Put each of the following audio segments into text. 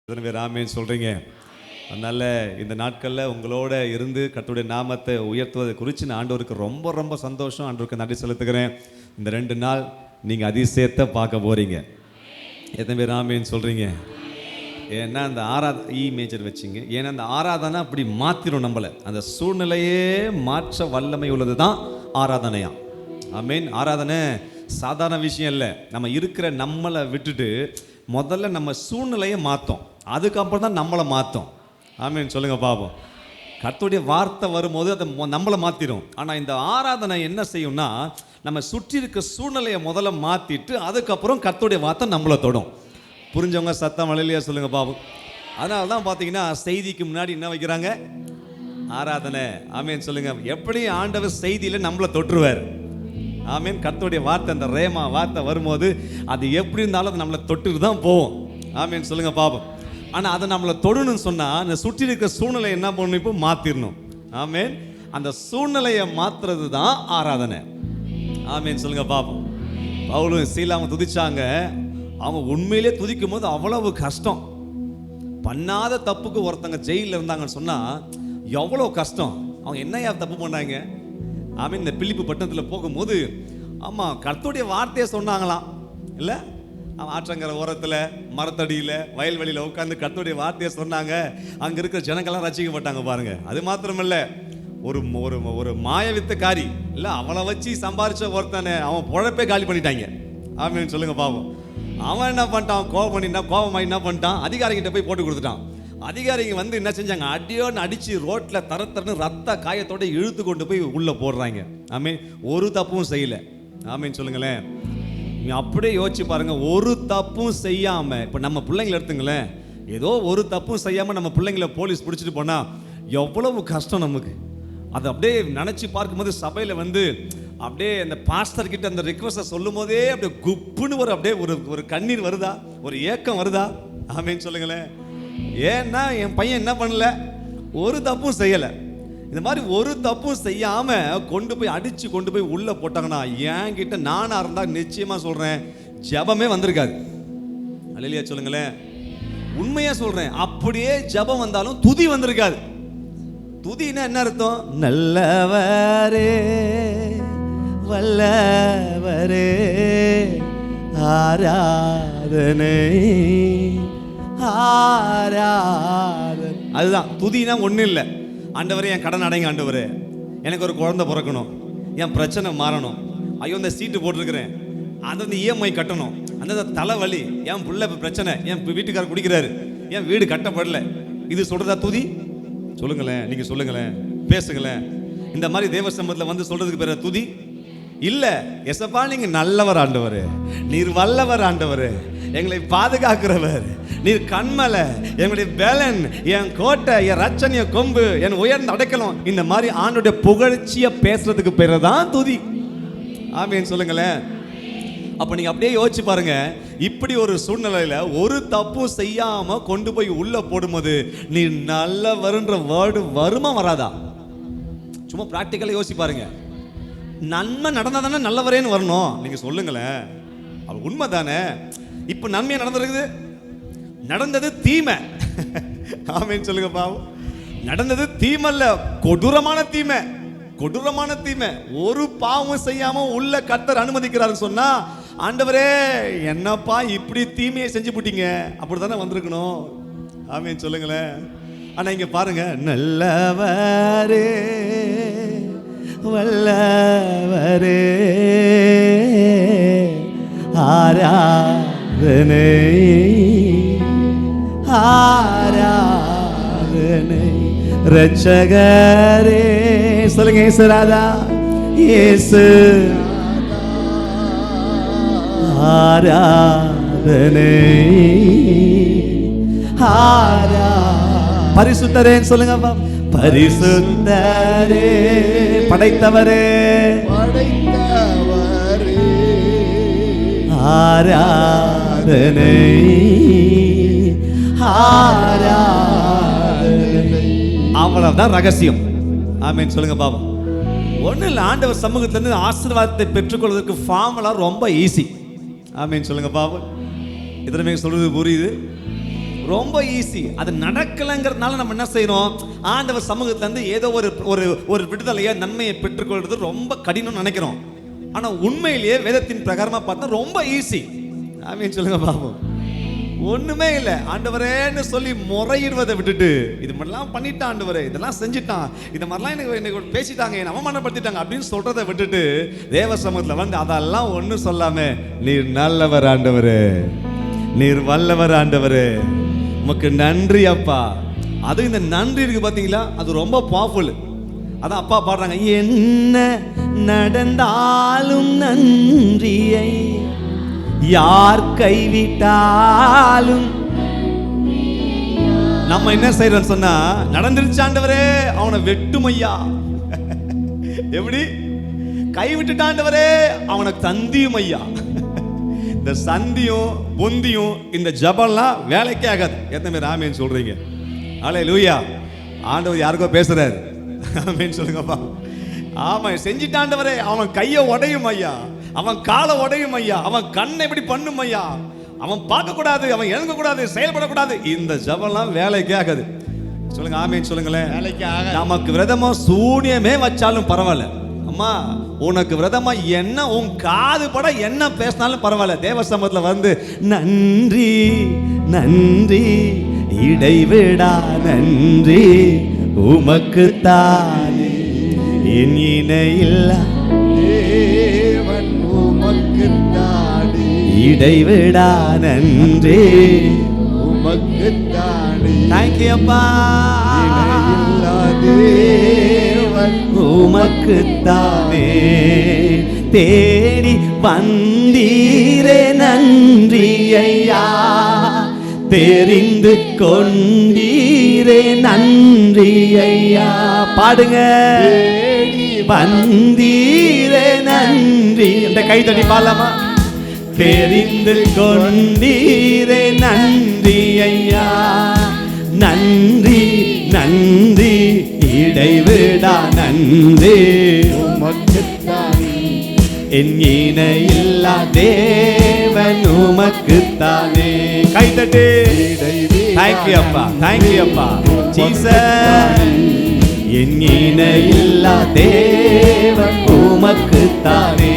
எத்தனை பேர் ஆமேன்னு சொல்கிறீங்க? அதனால் இந்த நாட்களில் உங்களோட இருந்து கர்த்தருடைய நாமத்தை உயர்த்துவதை குறித்து நான் ஆண்டவருக்கு ரொம்ப ரொம்ப சந்தோஷம், ஆண்டவருக்கு நன்றி செலுத்துக்கிறேன். இந்த 2 நாள் நீங்கள் அதிசயத்தை பார்க்க போகிறீங்க. எத்தனை பேர் ஆமேன்னு சொல்கிறீங்க? ஏன்னா அந்த இ மேஜர் வச்சிங்க. ஏன்னா அந்த ஆராதனை அப்படி மாற்றிடும் நம்மளை. அந்த சூழ்நிலையே மாற்ற வல்லமை உள்ளது தான் ஆராதனையா. ஆமேன். ஆராதனை சாதாரண விஷயம் இல்லை. நம்ம இருக்கிற நம்மளை விட்டுட்டு முதல்ல நம்ம சூழ்நிலையை மாற்றோம், அதுக்கப்புறம் தான் நம்மளை மாற்றோம். ஆமேன் சொல்லுங்க பாப்போம். கர்த்தருடைய வார்த்தை வரும்போது அதை நம்மளை மாற்றிடும். ஆனால் இந்த ஆராதனை என்ன செய்யும்னா, நம்ம சுற்றி இருக்க சூழ்நிலையை முதல்ல மாற்றிட்டு அதுக்கப்புறம் கர்த்தருடைய வார்த்தை நம்மளை தொடும். புரிஞ்சவங்க சத்தம் அல்லேலூயா சொல்லுங்க பாப்போம். அதனால தான் பார்த்தீங்கன்னா செய்திக்கு முன்னாடி என்ன வைக்கிறாங்க? ஆராதனை. ஆமேன் சொல்லுங்க. எப்படி ஆண்டவர் செய்தியில் நம்மளை தொற்றுவார். ஆமேன். கர்த்தருடைய வார்த்தை, அந்த ரேமா வார்த்தை வரும்போது அது எப்படி இருந்தாலும் அது நம்மளை தொட்டுட்டு தான் போவோம். ஆமேன் சொல்லுங்க பாப்போம். ஆனால் அதை நம்மளை தொடணும்னு சொன்னால் அந்த சுற்றி இருக்கிற சூழ்நிலை என்ன பண்ணணும்? இப்போ மாற்றிடணும். ஆமேன். அந்த சூழ்நிலையை மாற்றுறது தான் ஆராதனை. ஆமேன் சொல்லுங்க பாப்போம். பவுலும் சீலாவும் துதிச்சாங்க. அவங்க உண்மையிலே துதிக்கும் போது அவ்வளவு கஷ்டம். பண்ணாத தப்புக்கு ஒருத்தங்க ஜெயிலில் இருந்தாங்கன்னு சொன்னால் எவ்வளோ கஷ்டம். அவங்க என்னையா தப்பு பண்ணாங்க? ஆமீன். இந்த பிலிப்பு பட்டணத்தில் போகும்போது ஆமாம் கர்த்தருடைய வார்த்தையை சொன்னாங்களாம். இல்லை, ஆற்றங்கரை ஓரத்தில் மரத்தடியில் வயல்வெளியில் உட்காந்து கர்த்தருடைய வார்த்தையை சொன்னாங்க. அங்கே இருக்கிற ஜனங்கள்லாம் ரசிக்கப்பட்டாங்க பாருங்க. அது மாத்திரமில்ல, ஒரு ஒரு ஒரு மாயவித்தக்காரி இல்லை, அவளை வச்சு சம்பாரிச்ச ஒருத்தனை அவன் பொழப்பே காலி பண்ணிட்டாங்க. ஆமீன் சொல்லுங்க பாவம். அவன் என்ன பண்ணிட்டான்? கோபமாய் என்ன பண்ணிட்டான்? அதிகாரிகிட்ட போய் போட்டு கொடுத்துட்டான். அதிகாரிங்க வந்து என்ன செஞ்சாங்க? அடியோன்னு அடிச்சு ரோட்டில் தரத்தரன்னு ரத்த காயத்தோட இழுத்து கொண்டு போய் உள்ளே போடுறாங்க. ஆமீன். ஒரு தப்பும் செய்யலை. ஆமீன் சொல்லுங்களேன். நீ அப்படியே யோசிச்சு பாருங்க. ஒரு தப்பும் செய்யாமல் இப்போ நம்ம பிள்ளைங்களை எடுத்துங்களேன். ஏதோ ஒரு தப்பும் செய்யாமல் நம்ம பிள்ளைங்களை போலீஸ் பிடிச்சிட்டு போனால் எவ்வளவு கஷ்டம் நமக்கு. அதை அப்படியே நினச்சி பார்க்கும்போது சபையில் வந்து அப்படியே அந்த பாஸ்டர் கிட்ட அந்த ரிக்வெஸ்ட்டை சொல்லும் போதே அப்படியே குப்புன்னு அப்படியே ஒரு கண்ணீர் வருதா? ஒரு ஏக்கம் வருதா? ஆமீன் சொல்லுங்களேன். ஏன்னா என் பையன் என்ன பண்ணல? ஒரு தப்பும் செய்யலை. இந்த மாதிரி ஒரு தப்பும் செய்யாம கொண்டு போய் அடிச்சு கொண்டு போய் உள்ள போட்டாங்கன்னா என் கிட்ட நானா இருந்தா நிச்சயமா சொல்றேன் ஜெபமே வந்திருக்காது. அல்லேலூயா சொல்லுங்களேன். உண்மையா சொல்றேன். அப்படியே ஜெபம் வந்தாலும் துதி வந்திருக்காது. துதினா என்ன அர்த்தம்? நல்லவரே வல்லவரே ஆராதனை ஆராதனை. அதுதான் துதினா. ஒன்றும் இல்லை. ஆண்டவரே என் கடன் அடைங்க, ஆண்டவரே எனக்கு ஒரு குழந்தை பிறக்கணும், என் பிரச்சனை மாறணும், ஐயோ இந்த சீட்டு போட்டிருக்கிறேன், அந்த இஎம்ஐ கட்டணும், அந்த தலைவலி, என் பிள்ளை பிரச்சனை, என் வீட்டுக்காரர் குடிக்கிறாரு, என் வீடு கட்டப்படலை. இது சொல்றதா துதி? சொல்லுங்களேன், நீங்க சொல்லுங்களேன், பேசுங்களேன். இந்த மாதிரி தேவ சமூகத்தில் வந்து சொல்றதுக்கு பேர துதி இல்ல. எசப்பா நீங்க நல்லவர் ஆண்டவர், நீர் வல்லவர் ஆண்டவர், எங்களை பாதுகாக்கிறவர், நீர் கண்மலை, எங்களுடைய பேலன், என் கோட்டை, என் ரட்சன், என் கொம்பு, என் உயர்ந்த அடைக்கலம். இந்த மாதிரி ஆண்டோடைய புகழ்ச்சியை பேசுறதுக்கு பேர் தான் துதி. ஆமீன் சொல்லுங்களேன். அப்ப நீங்க அப்படியே யோசிச்சு பாருங்க. இப்படி ஒரு சூழ்நிலையில ஒரு தப்பும் செய்யாம கொண்டு போய் உள்ள போடும்போது நீ நல்லவர்ன்ற வேர்டு வருமா வராதா? சும்மா பிராக்டிக்கலா யோசிச்சு பாருங்க. நன்மை நடந்தா தானே நல்லவரேன்னு வரணும். நீங்க சொல்லுங்களேன், அது உண்மை தானே? இப்ப நன்மையா நடந்திருக்குது, நடந்தது தீமை. ஆமீன் சொல்லுங்க பாவம். நடந்தது தீமல்ல, கொடூரமான தீமை, கொடூரமான தீமை. ஒரு பாவம் செய்யாம உள்ள கர்த்தர் அனுமதிக்கிறாருன்னு சொன்னா, ஆண்டவரே என்னப்பா இப்படி தீமையை செஞ்சு போட்டீங்க, அப்படித்தானே வந்திருக்கணும். ஆமீன் சொல்லுங்களேன். ஆனா இங்க பாருங்க, நல்லவரே வல்லவரே ஆராதனை ஆராதனை ரட்சகரே. சொல்லுங்க இயேசுராதா, இயேசு ஆராதனை பரிசுத்தரேன்னு சொல்லுங்க. பரிசுத்தரே படைத்தவரே ஆராதனை ஆராதனை. அவ்வளவுதான் ரகசியம். ஆமீன் சொல்லுங்க பாபா. ஒன்றும் இல்லை, ஆண்டவர் சமூகத்திலிருந்து ஆசீர்வாதத்தை பெற்றுக்கொள்வதற்கு ஃபார்முலா ரொம்ப ஈஸி. ஆமீன் சொல்லுங்க பாபா. எத்தனை பேர் சொல்றது புரியுது? ரொம்ப ஈஸி. அது நடக்கலைங்கிறதுனால நம்ம என்ன செய்யறோம், ஆண்டவர் சமூகத்துல இருந்து ஏதோ ஒரு விடுதலையை நன்மையை பெற்றுக்கொள்றது ரொம்ப கடினம்னு நினைக்கிறோம். ஆனா உண்மையிலேயே வேதத்தின் பிரகாரமா பார்த்தா ரொம்ப ஈஸி. ஆமீன் சொல்லுங்க பாப்போம். ஒண்ணுமே இல்லை, ஆண்டவரேன்னு சொல்லி முறையிடுவதை விட்டுட்டு, இது மாதிரிலாம் பண்ணிட்டான் ஆண்டவரே, இதெல்லாம் செஞ்சுட்டான், இந்த மாதிரிலாம் எனக்கு பேசிட்டாங்க, என்ன அவமானப்படுத்திட்டாங்க அப்படின்னு சொல்றதை விட்டுட்டு தேவ சமூகத்தில் வந்து அதெல்லாம் ஒன்றும் சொல்லாம, நீர் நல்லவர் ஆண்டவரே, நீர் வல்லவர் ஆண்டவரே, உமக்கு நன்றி அப்பா. அது இந்த நன்றி இருக்கு பாத்தீங்களா, அது ரொம்ப பவர்ஃபுல். அதான் அப்பா பாடுறாங்க, என்ன நடந்தாலும் நன்றியை யார் கைவிட்டாலும். நம்ம என்ன செய்யறோம் சொன்னா, நடந்துருச்சு ஆண்டவரே அவனை வெட்டுமையா, எப்படி கைவிட்டுட்டாண்டவரே அவனை தந்தியும் ஐயா. இந்த சந்தியும் பொந்தியும் இந்த ஜபம்லாம் வேலைக்கே ஆகாது. எத்தனை பேர் ஆமேன்னு சொல்றீங்க? அல்லேலூயா. ஆண்டவர் யாருக்கோ பேசுறாரு. ஆமேன்னு சொல்லுங்கப்பா. ஆமா, செஞ்சிட்டாண்டவரே அவன் கையை உடையும் ஐயா, அவன் காலை உடையும் ஐயா, அவன் கண்ணை எப்படி பண்ணும் ஐயா, அவன் பார்க்க கூடாது, அவன் எழுங்க கூடாது, செயல்படக்கூடாது. இந்த ஜபம்லாம் வேலைக்கே ஆகாது. சொல்லுங்க ஆமேன்னு சொல்லுங்களேன். வேலைக்கு ஆகாது. நமக்கு விரதமா சூனியமே வச்சாலும் பரவாயில்ல. அம்மா உனக்கு விரதமா என்ன, உன் காது பட என்ன பேசினாலும் பரவாயில்ல, தேவ சமூகத்துல வந்து நன்றி நன்றி இடைவிடா நன்றி உமக்குத்தானே என் இணையில்லா தேவன் உமக்குத்தானே இடைவிடா நன்றி உமக்குத்தானே. தேங்க்யூ அப்பா. இணையில்லா தேவன் உமக்குத்தானே தேடி வந்தீரே நன்றி ஐயா, தெரிந்து கொண்டீரே நன்றி ஐயா. பாடுங்க. வந்தீரே நன்றி. இந்த கை தட்டி பாடலாமா? தெரிந்து கொண்டீரே நன்றி ஐயா, நன்றி நன்றி இடைவிடா நன்றி உமக்குத்தானே என் இணையில்லா தேவன் உமக்குத்தானே. கைதட்டு. தேங்க்யூ அப்பா, தேங்க்யூ அப்பா ஜீசஸ். என் இணையில்லா தேவன் உமக்குத்தானே.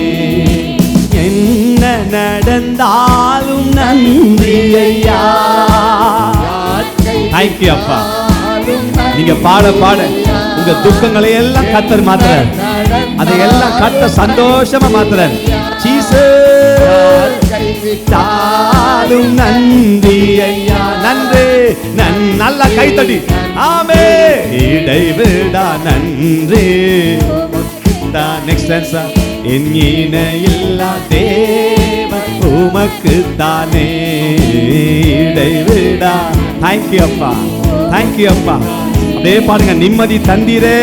என்ன நடந்தாலும் நன்றி ஐயா. தேங்க்யூ அப்பா. நீங்க பாட பாட உங்க துக்கங்களை எல்லாம் கர்த்தர் மாத்துறார், அதையெல்லாம் கர்த்தர் சந்தோஷமா மாத்துறார். கைவிட்டாலும் நன்றி ஐயா, நன்றி நல்லா கைத்தடி. ஆமே இடைவிடா நன்றி. Next answer. என் இணையில்லா தேவன் உமக்குத்தானே இடைவிடா. தேங்க்யூ அப்பா, தேங்க்யூ அப்பா. அப்படியே பாடுங்க. நிம்மதி தந்தீரே,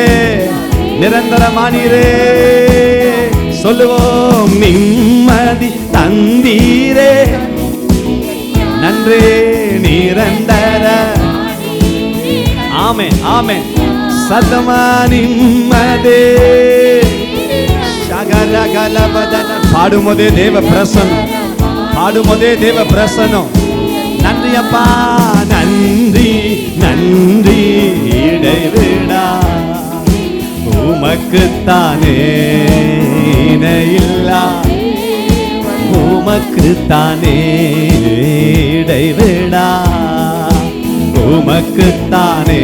நிரந்தரமானீரே. சொல்லுவோம். நிம்மதி தந்தீரே, நன்றி நிரந்தர. ஆமே ஆமே. சதமா நிம்மதே. பாடும்போதே தேவ பிரசன்னம், பாடும்போதே தேவ பிரசன்னம். நன்றி அப்பா, நன்றி நன்றி இடைவிடா உமக்குத்தானே இணையில்லா உமக்குத்தானே இடைவிடா உமக்குத்தானே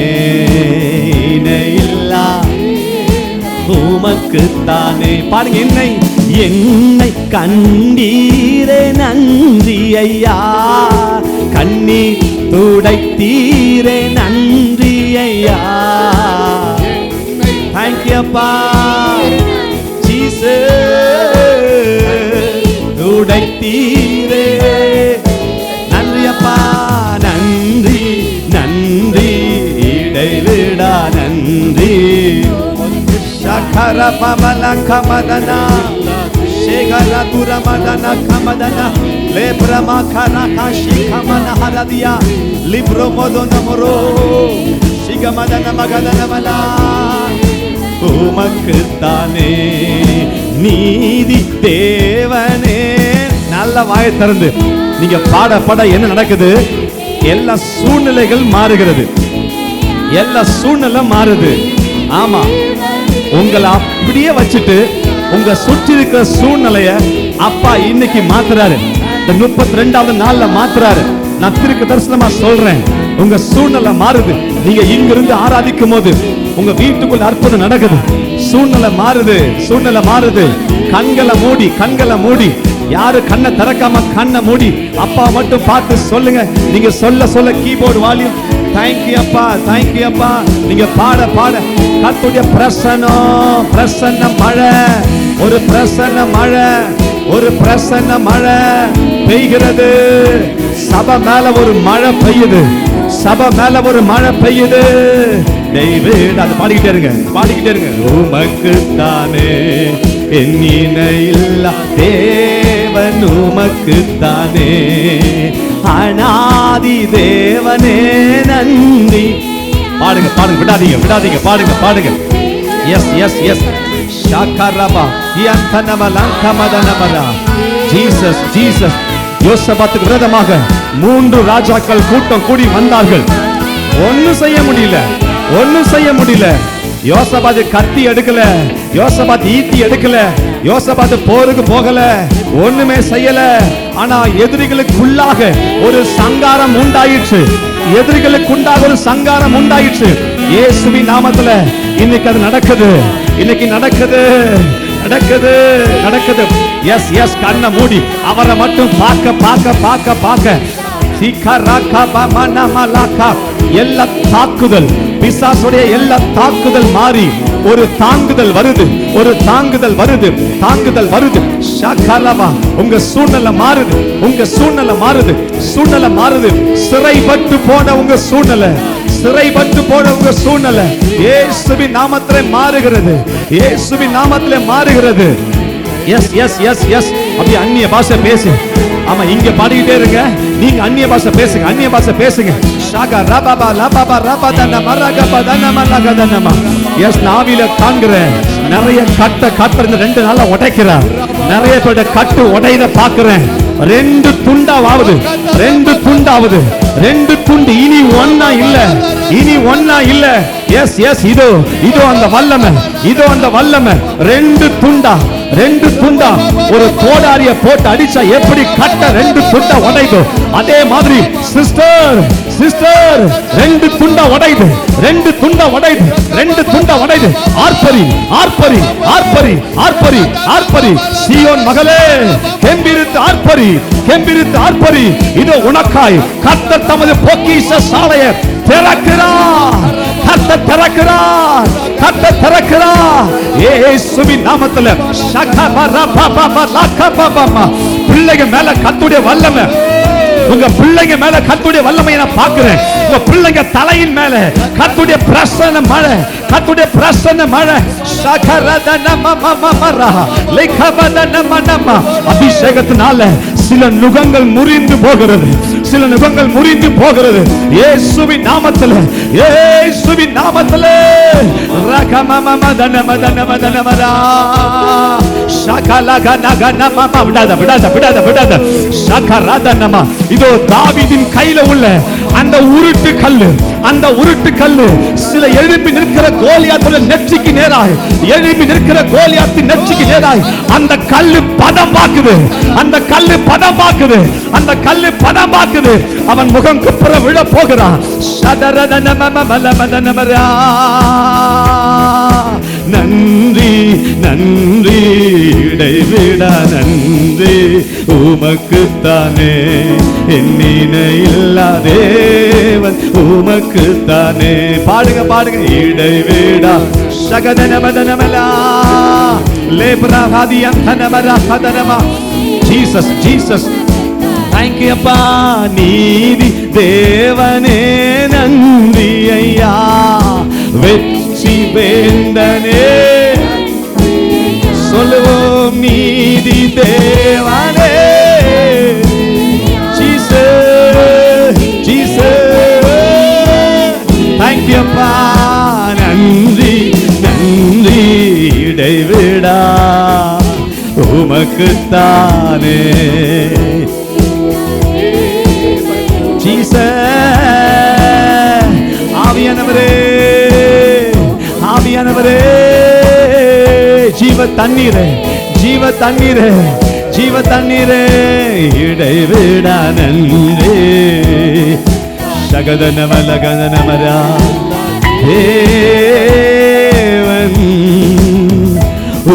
இணையில்லா உமக்குத்தானே. பாருங்க. என்னை என்னை கண்டீரே நன்றி ஐயா, கண்ணீர் துடைத்தீரே நன்றி ஐயா. தேங்க்யூ அப்பா ஜீசஸ். துடைத்தீரே நன்றி அப்பா, நன்றி நன்றி இடைவிடா நன்றி. சகர பவன கமதனா சேகர துரமதன கமதனா லேப்ரமா கரகா சிகமன ஹரதியா லிப்ரோ மோதன மரோ சிகமதன மகதன மலா உமக்குத்தானே நீதி தேவனே. நல்ல வாயை திறந்து நீங்க பாட பாட என்ன நடக்குது? எல்லா சூழ்நிலைகள் மாறுகிறது. எல்லா சூழ்நிலை மாறுது. ஆமா, உங்களை அப்படியே வச்சுட்டு உங்க சுற்றி இருக்கிற சூழ்நிலைய அப்பா இன்னைக்கு மாத்துறாரு. இந்த 32வது நாள்ல மாத்துறாரு. நான் திருக்கு தரிசனமா சொல்றேன், உங்க சூழ்நிலை மாறுது. நீங்க இங்கிருந்து ஆராதிக்கும் போது உங்க வீட்டுக்குள்ள அற்புதம் நடக்குது. சூழ்நிலை மாறுது, சூழ்நிலை மாறுது. கண்களை மூடி யாரு கண்ணை திறக்காம கண்ணை மூடி அப்பா மட்டும் பார்த்து சொல்லுங்க. நீங்க சொல்ல சொல்ல கீபோர்டு வால்யூம் தேங்க்யூ அப்பா, தேங்க்யூ அப்பா. நீங்க பாட கர்த்தருடைய பிரசன்ன மழை, ஒரு பிரசன்ன மழை பெய்கிறது. சபை மேல ஒரு மழை பெய்யுது, சபை மேல ஒரு மழை பெய்யுது. டேவிட் அது பாடிக்கிட்டே இருங்க. உமக்கு தானே என் இணையில்லா தேவன், உமக்கு தானே அநாதி தேவனே நன்றி. பாடுங்க விடாதீங்க பாடுங்க. எஸ் ஷாகரபா யந்தனமலங்கமதனமரா. ஜீசஸ் யோசபாத்துக்கு விரோதமாக 3 ராஜாக்கள் கூட்டம் கூடி வந்தார்கள். ஒன்னும் செய்ய முடியல. யோசபாத் கத்தி எடுக்கல, யோசபாத் ஈட்டி எடுக்கல, யோசபாத் போருக்கு போகல, ஒண்ணுமே செய்யல. ஆனா எதிரிகளுக்குள்ளாக ஒரு சங்காரம் உண்டாயிற்று. ஒரு சங்காரம் உண்டாயிற்று. இயேசுவின் நாமத்துல இன்னைக்கு அது நடக்குது. எஸ் கண்ணை மூடி அவரை மட்டும் பார்க்க எல்லா தாக்குதல், பிசாசுடைய எல்லா தாக்குதல் மாறி ஒரு தாங்குதல் வருது. ஷகலவா, உங்க சூழ்நிலை மாறுது. சிறைப்பட்டு போன உங்க சூழ்நிலை இயேசுவின் நாமத்திலே மாறுகிறது. எஸ் அப்படி அந்நிய பாஷை பேசு. ஆமா, இங்க பாடிக்கிட்டே இருங்க. நீங்க அந்நிய பாஷை பேசுங்க. ஷாகா ரபாபா லபாபா ரபாதன மரகபதன மலகதனமா. எஸ் நாவில காண்கிறேன். நிறைய கட்ட 2 நாளா உடைக்கிறார். நிறைய பேட கட்டு உடையத பாக்குறேன். 2 துண்டாவது. 2 துண்டு. இனி ஒன்னா இல்ல. எஸ் இதோ அந்த வல்லமை. 2 துண்டா. ஒரு கோடாரிய போட்டு அடிச்சா எப்படி கட்ட 2 துண்டா உடையுதோ அதே மாதிரி சிஸ்டர் 2 துண்டா உடையுது. 2 துண்டா உடையுது. ஆர்ப்பரி சீயோன் மகளே, கெம்பீரித்து ஆர்ப்பரி. இதோ உனக்காய் கர்த்தர் தமது பொக்கிஷ சாலையை திறக்கிறார். இயேசுவின் நாமத்துல பிள்ளைங்க மேல கர்த்தருடைய வல்லமை, உங்க பிள்ளைங்க மேல கர்த்தருடைய வல்லமையை நான் பார்க்கிறேன். உங்க பிள்ளைங்க தலையின் மேல கர்த்தருடைய பிரசன்ன மழை. அபிஷேகத்தினால சில நுகங்கள் முறிந்து போகிறது. இயேசுவின் நாமத்திலே இதோ தாவீதின் கையில உள்ள அந்த உருட்டு கல்லு சில எழுப்பி நிற்கிற கோலியாத்துடைய நெற்றிக்கு நேராய் அந்த கல்லு பதம் பார்க்குது. அவன் முகம் குப்புற விழ போகிறான். நன்றி இடைவிடா நன்றி உமக்குத்தானே, என்னினையில்லா தேவன் உமக்குத்தானே. பாடுங்க இடைவிடா சகதனமதனமலா லேப்ராஹாதியந்தனமரஹதனமா. ஜீசஸ் thank you அப்பா. நீதி தேவனே நன்றி ஐயா. வெற்றி வேந்தனே சொல்லுவோம் நீதி தேவனே. ஜீசஸ் thank you அப்பா. நன்றி இடைவிடா உமக்குத்தானே. ஜீசஸ். ஆவியானவரே, ஆவியானவரே, ஜீவ தண்ணீரே, ஜீவ தண்ணீரே, ஜீவ தண்ணீரே, இடைவிடா நன்றே. சகதனமலகதனமரா தேவன்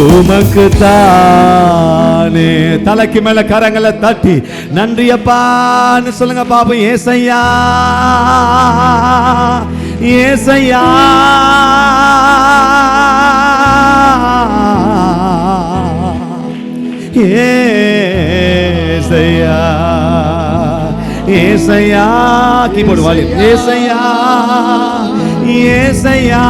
உமக்கு தானே. தலைக்கு மேல கரங்களை தட்டி நன்றி அப்பான்னு சொல்லுங்க பாப்போம். ஏசையா, ஏசையா, ஏசையா, ஏசையா. Keyboard volume. ஏசையா, ஏசையா.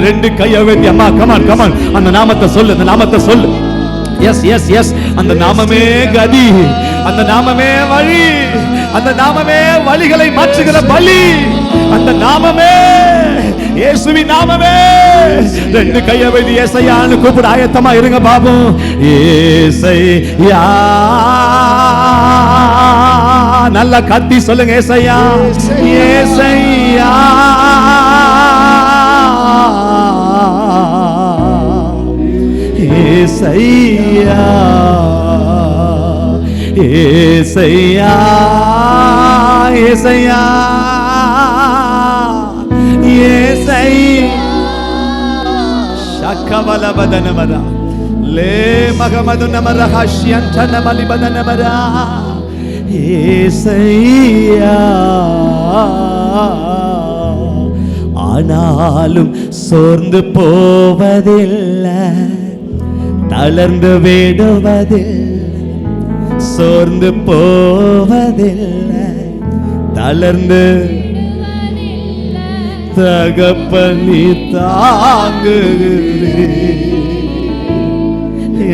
ரெண்டு கையை வைத்து அம்மா கமான் கமான் அந்த நாமத்தை சொல்லு, அந்த நாமத்தை சொல்லு. Yes yes yes. அந்த நாமமே கதி, அந்த நாமமே வழி, அந்த நாமமே வழிகளை மாற்றுகிற பலி, அந்த நாமமே இயேசுவின் நாமமே. ரெண்டு கையை வைத்து ஏசையான்னு கூப்பிட ஆயத்தமா இருங்க பாபு. ஏசையா, நல்லா கத்தி சொல்லுங்க. ஏசையா, ஏசையா, ஏசையா, ஏசையா, ஏசையா, ஏசையா. ஷக்கவலபதனமரா லே மகமதுனமரஹஷ்யந்தனமலிபதனமரா. ஏசையா, ஆனாலும் சோர்ந்து போவதில்லை, தளர்ந்து விடுவதில்லை, சோர்ந்து போவதில்லை, தளர்ந்து தகப்பனி தாங்குகிறே.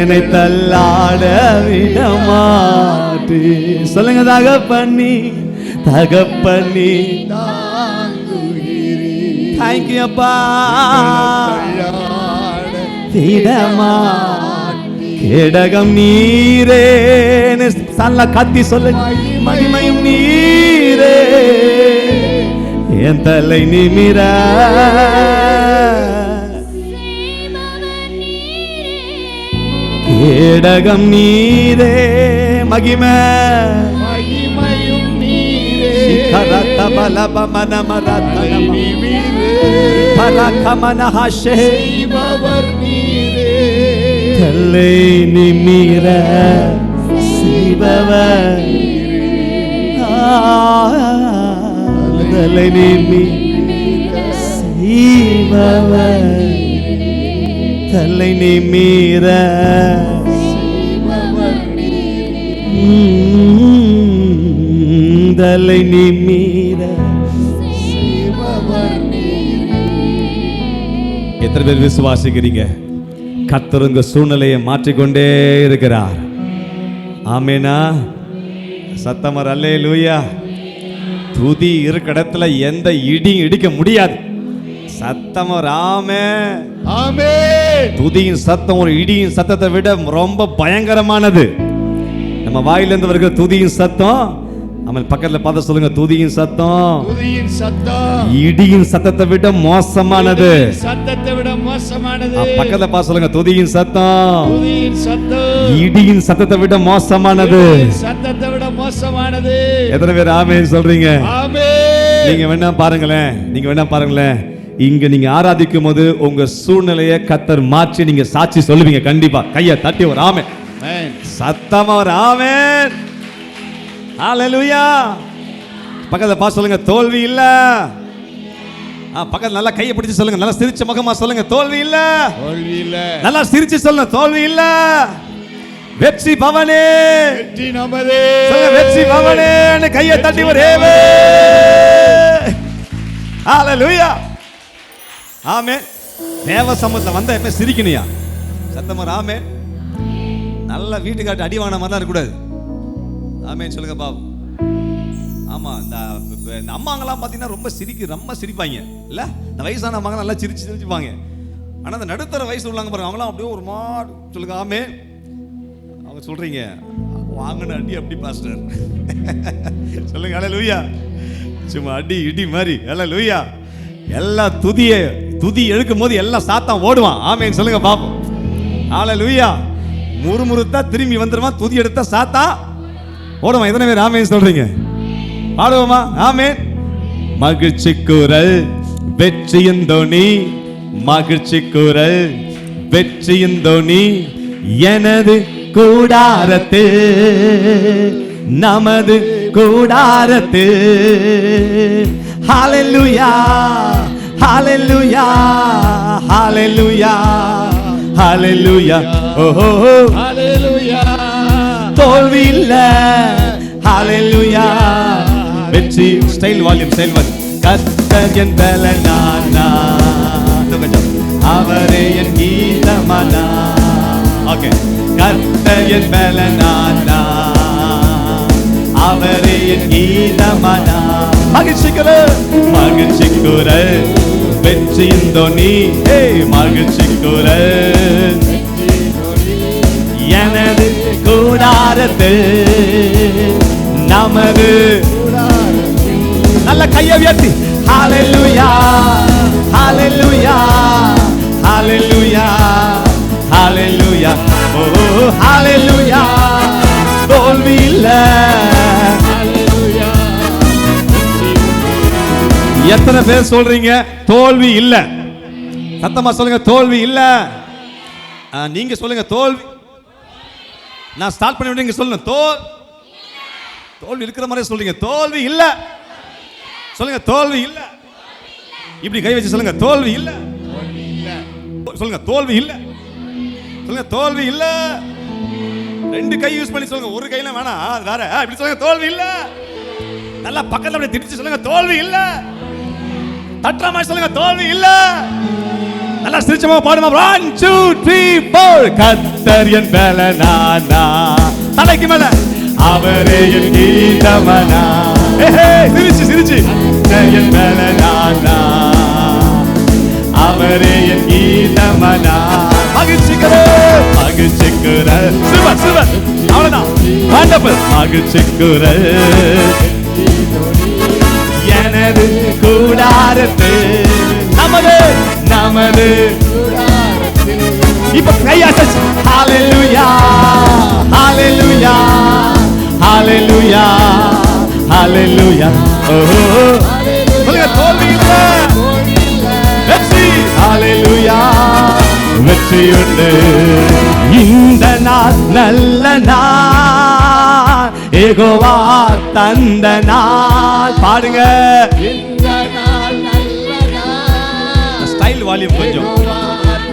என்னை தள்ளாட விடமாட்டே. சொல்லுங்க. தகப்பனி, தகப்பனி தாங்குகிறே. தேங்க்யூ அப்பா. விடமா கேடகம் நீரே. நல்ல கத்தி சொல்லுங்க. மகிமையும் நீரே. என் தலை நிமிர கேடகம் நீரே. மகிமை மகிமையும் நீரே. கரத பலபமனமரதனம பரகமனஹஷே செய்பவர் நீரே. தலை நிமிர செய்பவர் தலை நிமிர செய்பவர். தலை நிமிர தலை நிமிர. எத்தனை பேர் விசுவாசிக்கிறீங்க? கர்த்தர் உங்க சூழ்நிலையை மாற்றிக்கொண்டே இருக்கிறார். ஆமேனா? சத்தமர் அல்லேலூயா. துதி இருக்கிற இடத்துல எந்த இடியும் இடிக்க முடியாது. சத்தமர் ஆமென். ஆமென். துதியின் சத்தம் ஒரு இடியின் சத்தத்தை விட ரொம்ப பயங்கரமானது. நம்ம வாயிலிருந்து வருகிற துதியின் சத்தம். ஆமென். பக்கத்துல பார்த்து சொல்லுங்க. துதியின் சத்தம், துதியின் சத்தம் இடியின் சத்தத்தை விட மோசமானது. சத்தத்தை விட மோசமானது. பக்கத்துல பார்த்து சொல்லுங்க. துதியின் சத்தம், துதியின் சத்தம் இடியின் சத்தத்தை விட மோசமானது. சத்தத்தை விட மோசமானது. எத்தனை பேர் ஆமென் சொல்றீங்க? ஆமென். நீங்க வேணா பாருங்களேன், நீங்க வேணா பாருங்களேன். இங்க நீங்க ஆராதிக்கும் போது உங்க சூழ்நிலையை கர்த்தர் மாற்றி நீங்க சாட்சி சொல்லுவீங்க. கண்டிப்பா கையை தட்டி ஒரு ஆமென். சத்தமா ஒரு ஆமென். ஹalleluya. பக்கத்துல பாஸ் சொல்லுங்க. தோல்வி இல்ல. பக்கத்துல நல்லா கையை பிடிச்சு சொல்லுங்க. நல்லா சிரிச்ச முகமா சொல்லுங்க. தோல்வி இல்ல, தோல்வி இல்ல. நல்லா சிரிச்சு சொல்லுங்க. தோல்வி இல்ல. வெற்றி பவனே, வெற்றி நமதே. சொல்லுங்க. வெற்றி பவனே. கையை தட்டி ஒரு ஹalleluya. ஆமென். தேவ சமூகத்துல வந்தா எப்ப சிரிக்கணும்யா? சத்தமா ஆமென். நல்ல வீட்டுக்காட்டு அடி வாங்கின மாதிரி இருக்க கூடாது. ஆமென் சொல்லுங்க பாபு. ஆமா. இந்த அம்மாங்கெல்லாம் பாத்தீங்கன்னா ரொம்ப சிரிப்பாங்க இல்ல? இந்த வயசான அம்மாங்க நல்லா சிரிச்சுப்பாங்க. ஆனா இந்த நடுத்தர வயசு உள்ளாங்க பாருங்க, அவங்களாம் அப்படியே ஒரு மாதிரி சொல்லுங்க. ஆமென். அவங்க சொல்றீங்க வாங்கின அடி அப்படி பாஸ்டர். சொல்லுங்க ஹல்லேலூயா. சும்மா அடி இடி மாதிரி ஹல்லேலூயா. எல்லா துதி எடுக்கும் போது எல்லாம் சாத்தான் ஓடுவான். ஆமென் சொல்லுங்க பாப்போம். ஹல்லேலூயா. முறுமுறுத்தா திரும்பி வந்துருவான், துதி எடுத்தா சாத்தான் ஓடுவான். எத்தனை பேர் ஆமென் சொல்றீங்க? பாடுவோமா? ஆமென். மகிழ்ச்சி குரல் வெற்றியின் தோனி, மகிழ்ச்சி குரல் வெற்றியின் தோனி, எனது கூடாரத்து நமது கூடாரத்து. ஹல்லேலூயா ஹல்லேலூயா ஹல்லேலூயா ஹல்லேலூயா. ஓஹோ ஹல்லேலூயா. தோல்வி இல்ல. ஹல்லேலூயா. வெற்றி. ஸ்டைல் வால்யூம் கர்த்தர் என் பலனானா, அவரே என் கீதமானா. ஓகே. கர்த்தர் என் பலனானா, அவரே என் கீதமானா. மகிழ்ச்சி குரல் வெற்றியின் தோனி, மகிழ்ச்சி குரல் எனது கூடாரத்து நமது. நல்ல கையை உயர்த்தி ஹல்லேலூயா ஹல்லேலூயா ஹல்லேலூயா ஹல்லேலூயா. ஓ ஹல்லேலூயா. தோல்வி இல்ல. எத்தனை பேர் சொல்றீங்க தோல்வி இல்ல? சத்தமா சொல்லுங்க தோல்வி இல்ல. நீங்க சொல்லுங்க தோல்வி. நான் ஸ்டார்ட் பண்ணி விட்டு சொல்லுங்க தோல்வி இருக்கிற மாதிரி சொல்றீங்க. தோல்வி இல்ல. சொல்லுங்க தோல்வி இல்ல. இப்படி கை வச்சு சொல்லுங்க தோல்வி இல்ல. சொல்லுங்க தோல்வி இல்ல. சொல்லுங்க தோல்வி இல்ல. ரெண்டு கை யூஸ் பண்ணி சொல்லுங்க. ஒரு கையில வேணாம், அது வேற. இப்படி சொல்லுங்க தோல்வி இல்ல. நல்லா பக்கத்துல அப்படியே திடிச்சு சொல்லுங்க தோல்வி இல்ல. தட்டுற மாதிரி சொல்லுங்க தோல்வி இல்ல. நல்லா சிரிச்சமா பாடுமா. 1 2 3 4. கர்த்தர் என் பலனானா, தலைக்கு மேல அவரே என் கீதமானா. சிரிச்சு கர்த்தர் என் பலனானா, அவரே என் கீதமானா. மகிழ்ச்சி குரல் சிவர் அவ்வளவுதான். வண்டர்ஃபுல். மகிழ்ச்சி குரல் எனது கூடாரத்து நமது. இப்ப கையாசு. ஹல்லேலூயா ஹல்லேலூயா ஹல்லேலூயா ஹல்லேலூயா. ஓஹோ சொல்லுங்க தோல்வி இல்ல. வெற்றி. ஹல்லேலூயா. வெற்றி உண்டு. இந்த நாள் நல்ல நாள், யெகோவா தந்த நாள். பாடுங்க. இந்த நாள் நல்ல நாள். ஸ்டைல் வால்யூம் கொஞ்சம்.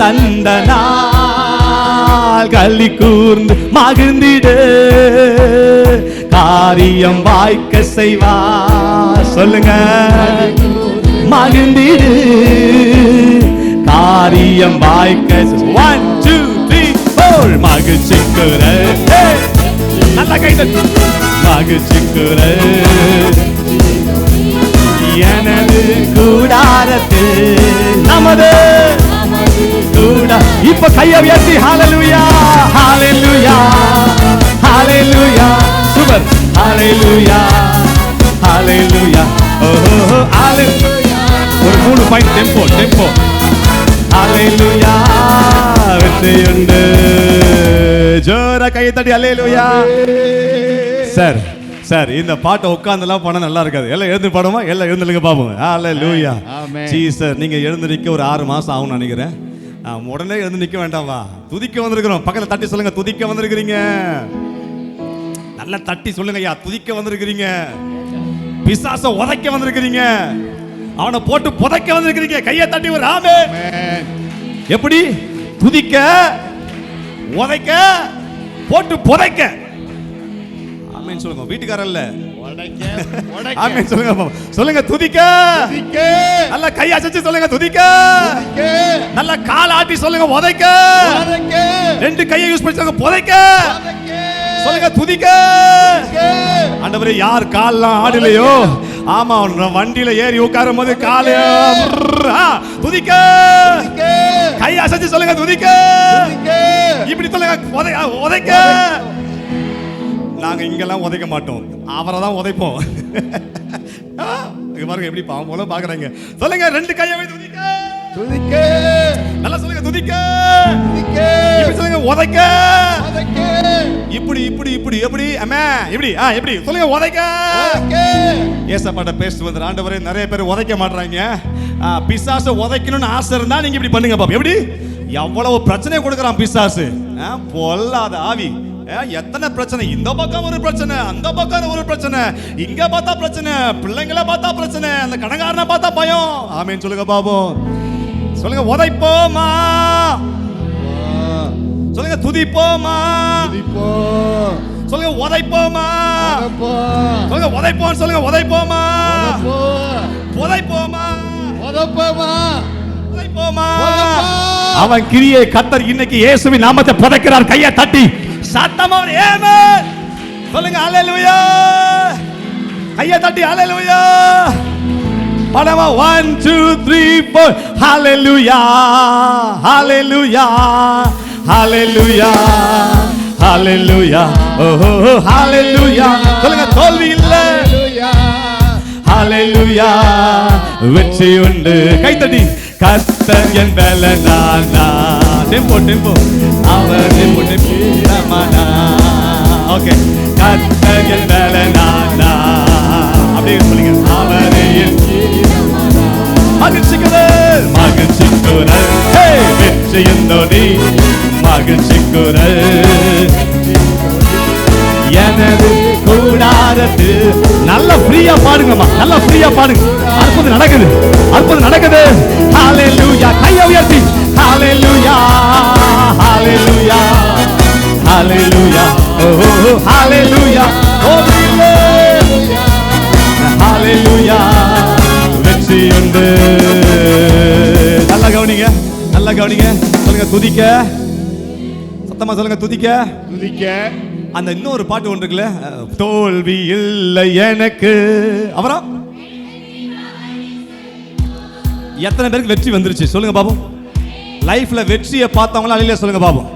தந்த நாள் களி கூர்ந்து மகிழ்ந்திடு, காரியம் வாய்க்க செய்வா. சொல்லுங்க மகிழ்ந்திடு, காரியம் வாய்க்க. 1 2 3 4. மகிழ்ச்சி குரல். நல்ல கைதட்டு. மகிழ்ச்சி குரல் எனது கூடாரத்து நமது கூடா. இப்ப கையை உயர்த்தி ஹல்லேலூயா ஹல்லேலூயா ஹல்லேலூயா. சூப்பர். ஹல்லேலூயா ஹல்லேலூயா. ஓஹோ ஹல்லேலூயா. ஒரு 3 பாயிண்ட் டெம்போ. ஹல்லேலூயா. வெற்றி உண்டு. ஜோரா கை தட்டி ஹல்லேலூயா. சார் இந்த பாட்டை உட்கார்ந்தெல்லாம் பண்ண நல்லா இருக்காது. எல்லாம் எழுந்து பாடுமா? எல்லாம் எழுந்துலுங்க பாப்போம். ஹல்லேலூயா. ஜீசஸ். நீங்க எழுந்து நிக்க ஒரு 6 மாசம் ஆகும்னு நினைக்கிறேன். உடனே எழுந்து நிக்க வேண்டாமா? துதிக்க வந்திருக்கிறோம். பக்கத்துல தட்டி சொல்லுங்க துதிக்க வந்திருக்கிறீங்க. நல்லா தட்டி சொல்லுங்க ஐயா துதிக்க வந்திருக்கிறீங்க. பிசாசை உதைக்க வந்திருக்கிறீங்க. அவனை போட்டு புதைக்க வந்திருக்கிறீங்க. கையை தட்டி ஒரு ஆமென். எப்படி? துதிக்க, உதைக்க, போட்டு புதைக்க. ஆமென் சொல்லுங்க. வீட்டுக்காரல்ல ஆமென் சொல்லுங்க. சொல்லுங்க துதிக்க. நல்லா கை அசைச்சு சொல்லுங்க துதிக்க. நல்லா கால் ஆட்டி சொல்லுங்க உதைக்க. ரெண்டு கையை யூஸ் பண்ணி சொல்லுங்க புதைக்க. சொல்லுங்க துதிக்க. ஆண்டவரே யார் கால்லாம் ஆடலையோ, ஆமா வண்டியில ஏறி உட்காரும் போது கால துதிக்க. கை அசைச்சு சொல்லுங்க துதிக்க. இப்படி சொல்லுங்க உதைக்க. நாங்க இங்கெல்லாம் உதைக்க மாட்டோம், அவரை தான் உதைப்போம். இங்க பாருங்க எப்படி பாவம் போல பாக்குறாங்க. சொல்லுங்க, ரெண்டு கையை வைத்து துதிக்க. துதிக்க. நல்லா சொல்லுங்க, துதிக்க. துதிக்க. இப்படி சொல்லுங்க, உதைக்க. உதைக்க. இப்படி இப்படி இப்படி எப்படி அம்மா இப்படி எப்படி சொல்லுங்க, உதைக்க. உதைக்க. ஏசப்பாட்ட பேசிட்டு வந்து ஆண்டவரே, நிறைய பேர் உதைக்க மாட்றாங்க. பிசாசு உதைக்கணும்னு ஆசை இருந்தா நீங்க இப்படி பண்ணுங்க பாப்போம். எப்படி எவ்வளவு பிரச்சனை கொடுக்கறான் பிசாசு, பொல்லாத ஆவி. எத்தனை பிரச்சனை, இந்த பக்கம் ஒரு பிரச்சனை, அந்த பக்கம் ஒரு பிரச்சனை, இங்க பார்த்தா பிரச்சனை, பிள்ளைங்களை பார்த்தா பிரச்சனை, அந்த கடங்காரனை பார்த்தா பயம். ஆமேன் சொல்லுங்க பாப்போம். சொல்லுங்க, உதைப்போமா. சொல்லுங்க, துதிப்போமா. துதிப்போம். சொல்லுங்க, உதைப்போமா. உதைப்போம். சொல்லுங்க, உதைப்போம். சொல்லுங்க, உதைப்போமா. உதைப்போம். உதைப்போமா. உதைப்போமா. உதைப்போமா. உதைப்போம். அவன் கிரியை கர்த்தர் இன்னைக்கு இயேசுவின் நாமத்தை புதைக்கிறார். கையை தட்டி சத்தமா ஆமென் சொல்லுங்க. ஹalleluya. கையை தட்டி ஹalleluya. பாடமா 1 2 3 4 ஹalleluya. ஹalleluya. ஹalleluya. ஹalleluya. ஓஹோ ஹalleluya. சொல்லுங்க, தோல்வி இல்ல. ஹalleluya. வெற்றி உண்டு. கை தட்டி கர்த்தர் என் பலனானா. டெம்போ டெம்போ அவர் டெம்போ டெம்போ ரமனா. ஓகே, கர்த்தர் என் பலனானா. அப்படியே சொல்லுங்க, அவர் என் மகிழ்ச்சி குரல். மகிழ்ச்சி குரல். ஹே, வெற்றியின் தொனி. மகிழ்ச்சி குரல். எனது கூடாரத்து. நல்லா ஃப்ரீயா பாடுங்கம்மா, நல்லா ஃப்ரீயா பாடுங்க. அற்புதம் நடக்குது, அற்புதம் நடக்குது. ஹalleluya. கையை உயர்த்தி ஹalleluya. ஹalleluya. ஹalleluya. ஓ ஹalleluya. ஹalleluya. வெற்றி உண்டு. நல்லா கவனிங்க, நல்லா கவனிங்க. சொல்லுங்க, துதிக்க. சத்தமா சொல்லுங்க, துதிக்க. துதிக்க. அந்த இன்னொரு பாட்டு ஒன்று இருக்குல்ல, தோல்வி இல்லை எனக்கு. அப்புறம் எத்தனை பேருக்கு வெற்றி வந்துருச்சு சொல்லுங்க பாப்போம். லைஃப்ல வெற்றியை பார்த்தவங்களா அல்லையா சொல்லுங்க பாப்போம்.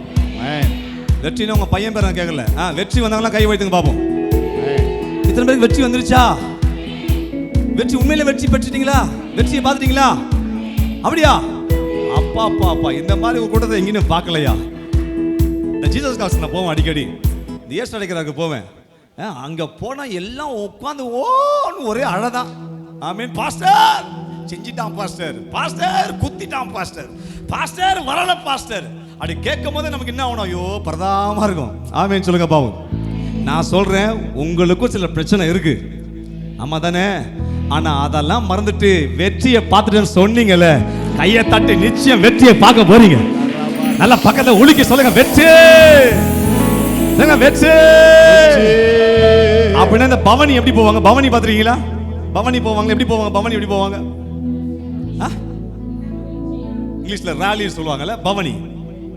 வெற்றின்னு உங்க பையன் பேர் நான் கேட்கல. வெற்றி வந்தவங்களாம் கை வைத்துங்க பாப்போம். இத்தனை பேருக்கு வெற்றி வந்துருச்சா? வெற்றி உண்மையில வெற்றி பெற்றுட்டீங்களா? வெற்றியை பார்த்துட்டீங்களா? அப்படியா? அப்பா அப்பா அப்பா, இந்த மாதிரி ஒரு கூட்டத்தை எங்கேயும் பார்க்கலையா? இந்த ஜீசஸ் காசு நான் போவேன் அடிக்கடி. இந்த ஏஸ்ட் அடைக்கிறதுக்கு போவேன். அங்க போனா எல்லாம் உட்காந்து ஓன்னு ஒரே அழதான். ஆமீன். பாஸ்டர் செஞ்சிட்டான், பாஸ்டர் பாஸ்டர் குத்திட்டான், பாஸ்டர் பாஸ்டர் வரல, பாஸ்டர் அப்படி கேட்கும் போது நமக்கு என்ன ஆகணும்? ஐயோ பிரதாமா இருக்கும். ஆமீன் சொல்லுங்க பாவம். நான் சொல்றேன், உங்களுக்கும் சில பிரச்சனை இருக்கு, ஆமா தானே? ஆனா அதெல்லாம் மறந்துட்டு வெற்றியை பார்த்துட்டு சொன்னீங்கல்ல, கையை தட்டி நிச்சயம் வெற்றியை பார்க்க போறீங்க. நல்ல பக்கத்துல உலுக்கி சொல்லுங்க, வெற்றி வெற்றி. அப்படின்னா இந்த பவனி எப்படி போவாங்க? பவனி பாத்துறீங்களா? பவனி போவாங்க, எப்படி போவாங்க? பவனி எப்படி போவாங்க? இங்கிலீஷ்ல ராலி சொல்லுவாங்கல்ல, பவனி.